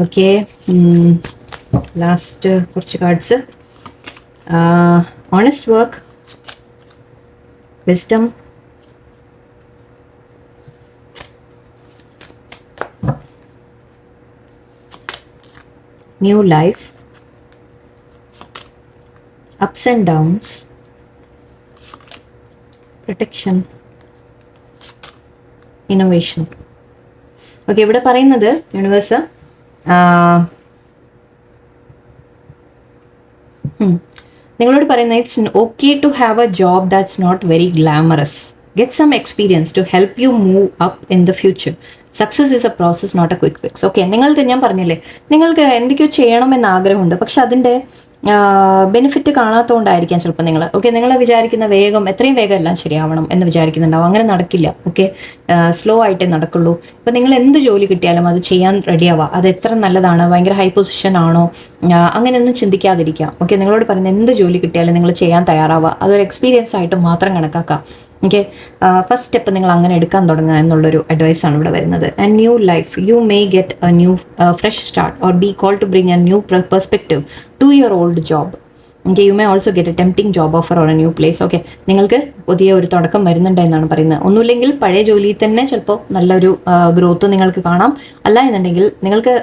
ഓക്കെ, ലാസ്റ്റ് കുറച്ച് cards. Honest work, wisdom, new life, ups and downs, protection, innovation. Okay, ഇവിടെ പറയുന്നത് യൂണിവേഴ്സ് നിങ്ങളോട് പറയുന്നത് it's okay to have a job that's not very glamorous. Get some experience to help you move up in the future. Success is a process, not a quick fix. Okay, ഞാൻ പറഞ്ഞില്ലേ, നിങ്ങൾക്ക് എന്തൊക്കെയോ ചെയ്യണമെന്ന് ആഗ്രഹമുണ്ട്, പക്ഷെ അതിൻ്റെ ബെനിഫിറ്റ് കാണാത്തതുകൊണ്ടായിരിക്കാം ചിലപ്പോൾ നിങ്ങൾ വിചാരിക്കുന്ന എത്രയും വേഗം എല്ലാം ശരിയാവണം എന്ന് വിചാരിക്കുന്നുണ്ടാവും. അങ്ങനെ നടക്കില്ല. ഓക്കെ, സ്ലോ ആയിട്ടേ നടക്കുള്ളൂ. ഇപ്പം നിങ്ങൾ എന്ത് ജോലി കിട്ടിയാലും അത് ചെയ്യാൻ റെഡിയാവുക. അത് എത്ര നല്ലതാണ്, ഭയങ്കര ഹൈ പൊസിഷൻ ആണോ, അങ്ങനെയൊന്നും ചിന്തിക്കാതിരിക്കുക. ഓക്കെ, നിങ്ങളോട് പറയുന്ന എന്ത് ജോലി കിട്ടിയാലും നിങ്ങൾ ചെയ്യാൻ തയ്യാറാവുക. അതൊരു എക്സ്പീരിയൻസ് ആയിട്ട് മാത്രം കണക്കാക്കാം. ഓക്കെ, ഫസ്റ്റ് സ്റ്റെപ്പ് നിങ്ങൾ അങ്ങനെ എടുക്കാൻ തുടങ്ങുക എന്നുള്ളൊരു അഡ്വൈസാണ് ഇവിടെ വരുന്നത്. And new life, you may get a new fresh start or be call to bring a new perspective to your old job. Okay, you may also get a tempting job offer or a new place. Okay, നിങ്ങൾക്ക് പുതിയ ഒരു തുടക്കം വരുന്നുണ്ട് എന്നാണ് പറയുന്നത്. ഒന്നുമില്ലെങ്കിൽ പഴയ ജോലിയിൽ തന്നെ ചിലപ്പോൾ നല്ലൊരു ഗ്രോത്ത് നിങ്ങൾക്ക് കാണാം. അല്ല എന്നുണ്ടെങ്കിൽ നിങ്ങൾക്ക്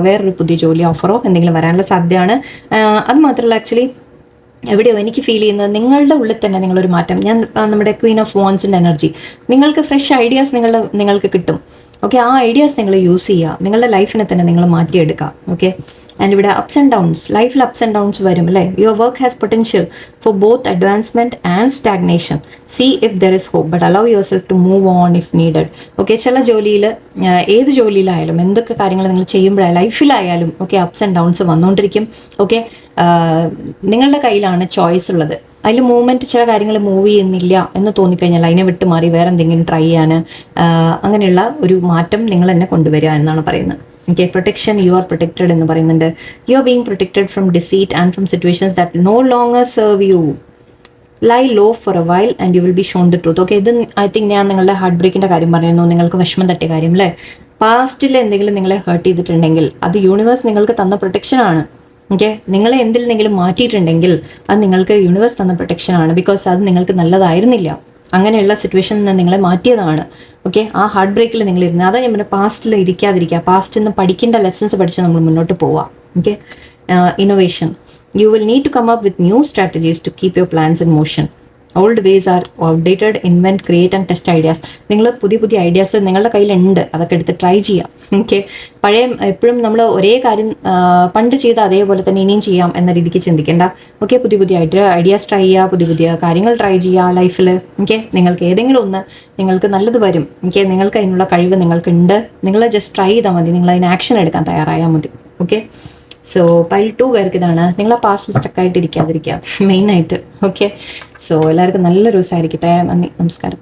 വേറൊരു പുതിയ ജോലി ഓഫറോ എന്തെങ്കിലും വരാനുള്ള സാധ്യതയാണ്. അത് മാത്രമല്ല, ആക്ച്വലി എവിടെയോ എനിക്ക് ഫീൽ ചെയ്യുന്നത് നിങ്ങളുടെ ഉള്ളിൽ തന്നെ നിങ്ങളൊരു മാറ്റം. നമ്മുടെ ക്വീൻ ഓഫ് വാൻസിൻ്റെ എനർജി, നിങ്ങൾക്ക് ഫ്രഷ് ഐഡിയാസ് നിങ്ങൾക്ക് കിട്ടും. ഓക്കെ, ആ ഐഡിയാസ് നിങ്ങൾ യൂസ് ചെയ്യുക, നിങ്ങളുടെ ലൈഫിനെ തന്നെ നിങ്ങൾ മാറ്റിയെടുക്കുക. ഓക്കെ, ആൻഡ് ഇവിടെ അപ്സ് ആൻഡ് ഡൗൺസ്, ലൈഫിൽ അപ്സ് ആൻഡ് ഡൗൺസ് വരും അല്ലേ. Your work has potential for both advancement and stagnation. See if there is hope but allow yourself to move on if needed. Okay, ചില ജോലിയിൽ, ഏത് ജോലിയിലായാലും എന്തൊക്കെ കാര്യങ്ങൾ നിങ്ങൾ ചെയ്യുമ്പോഴായാലും ലൈഫിലായാലും ഓക്കെ അപ്സ് ആൻഡ് ഡൗൺസ് വന്നുകൊണ്ടിരിക്കും. ഓക്കെ, നിങ്ങളുടെ കയ്യിലാണ് ചോയ്സ് ഉള്ളത്. അതിൽ മൂവ്മെൻറ്റ്, ചില കാര്യങ്ങൾ മൂവ് ചെയ്യുന്നില്ല എന്ന് തോന്നിക്കഴിഞ്ഞാൽ അതിനെ വിട്ട് മാറി വേറെ എന്തെങ്കിലും ട്രൈ ചെയ്യാൻ, അങ്ങനെയുള്ള ഒരു മാറ്റം നിങ്ങൾ തന്നെ കൊണ്ടുവരിക എന്നാണ് പറയുന്നത്. Okay, protection, you are protected എന്ന് പറയുന്നുണ്ട്. You are being protected from deceit and from situations that no longer serve you. Lie low for a while and you will be shown the truth. Okay, ഇത് I think ഞാൻ നിങ്ങളുടെ heart ബ്രേക്കിൻ്റെ കാര്യം പറയുന്നു, നിങ്ങൾക്ക് വിഷമം തട്ടിയ കാര്യം അല്ലേ. പാസ്റ്റിൽ എന്തെങ്കിലും നിങ്ങളെ ഹേർട്ട് ചെയ്തിട്ടുണ്ടെങ്കിൽ അത് യൂണിവേഴ്സ് നിങ്ങൾക്ക് തന്ന പ്രൊട്ടക്ഷനാണ്. ഓക്കെ, നിങ്ങളെ എന്തിലെങ്കിലും മാറ്റിയിട്ടുണ്ടെങ്കിൽ അത് നിങ്ങൾക്ക് യൂണിവേഴ്സ് തന്ന പ്രൊട്ടക്ഷനാണ്. ബിക്കോസ് അത് നിങ്ങൾക്ക് നല്ലതായിരുന്നില്ല, അങ്ങനെയുള്ള സിറ്റുവേഷനിൽ നിന്ന് നിങ്ങളെ മാറ്റിയതാണ്. ഓക്കെ, ആ ഹാർട്ട് ബ്രേക്കിൽ നിങ്ങൾ ഇരുന്ന്, അതാ ഞാൻ പറഞ്ഞ പാസ്റ്റിൽ ഇരിക്കാതിരിക്കുക, പാസ്റ്റിൽ നിന്ന് പഠിക്കേണ്ട ലെസൺസ് പഠിച്ച് നമ്മൾ മുന്നോട്ട് പോവാം. Okay, innovation, you will need to come up with new strategies to keep your plans in motion. Old ways are outdated. Invent, create and test ideas. നിങ്ങൾ പുതിയ ഐഡിയാസ് നിങ്ങളുടെ കയ്യിലുണ്ട്, അതൊക്കെ എടുത്ത് ട്രൈ ചെയ്യാം. ഓക്കെ, എപ്പോഴും നമ്മൾ ഒരേ കാര്യം പണ്ട് ചെയ്ത അതേപോലെ തന്നെ ഇനിയും ചെയ്യാം എന്ന രീതിക്ക് ചിന്തിക്കേണ്ട. ഓക്കെ, പുതിയ ഐഡിയാസ് ട്രൈ ചെയ്യുക, പുതിയ കാര്യങ്ങൾ ട്രൈ ചെയ്യുക ലൈഫിൽ. ഓക്കെ, നിങ്ങൾക്ക് ഏതെങ്കിലും ഒന്ന് നിങ്ങൾക്ക് നല്ലത് വരും. ഓക്കെ, നിങ്ങൾക്ക് അതിനുള്ള കഴിവ് നിങ്ങൾക്കുണ്ട്, നിങ്ങൾ ജസ്റ്റ് ട്രൈ ചെയ്താൽ മതി, നിങ്ങൾ അതിന് ആക്ഷൻ എടുക്കാൻ തയ്യാറായാൽ മതി. ഓക്കെ, സോ പൈൽ 2 പേർക്ക് ഇതാണ്, നിങ്ങളെ പാസ്റ്റിൽ സ്റ്റക്കായിട്ട് ഇരിക്കാതിരിക്കുക മെയിനായിട്ട്. ഓക്കെ, സോ എല്ലാവർക്കും നല്ലൊരു ദിവസമായിരിക്കട്ടെ. നന്ദി, നമസ്കാരം.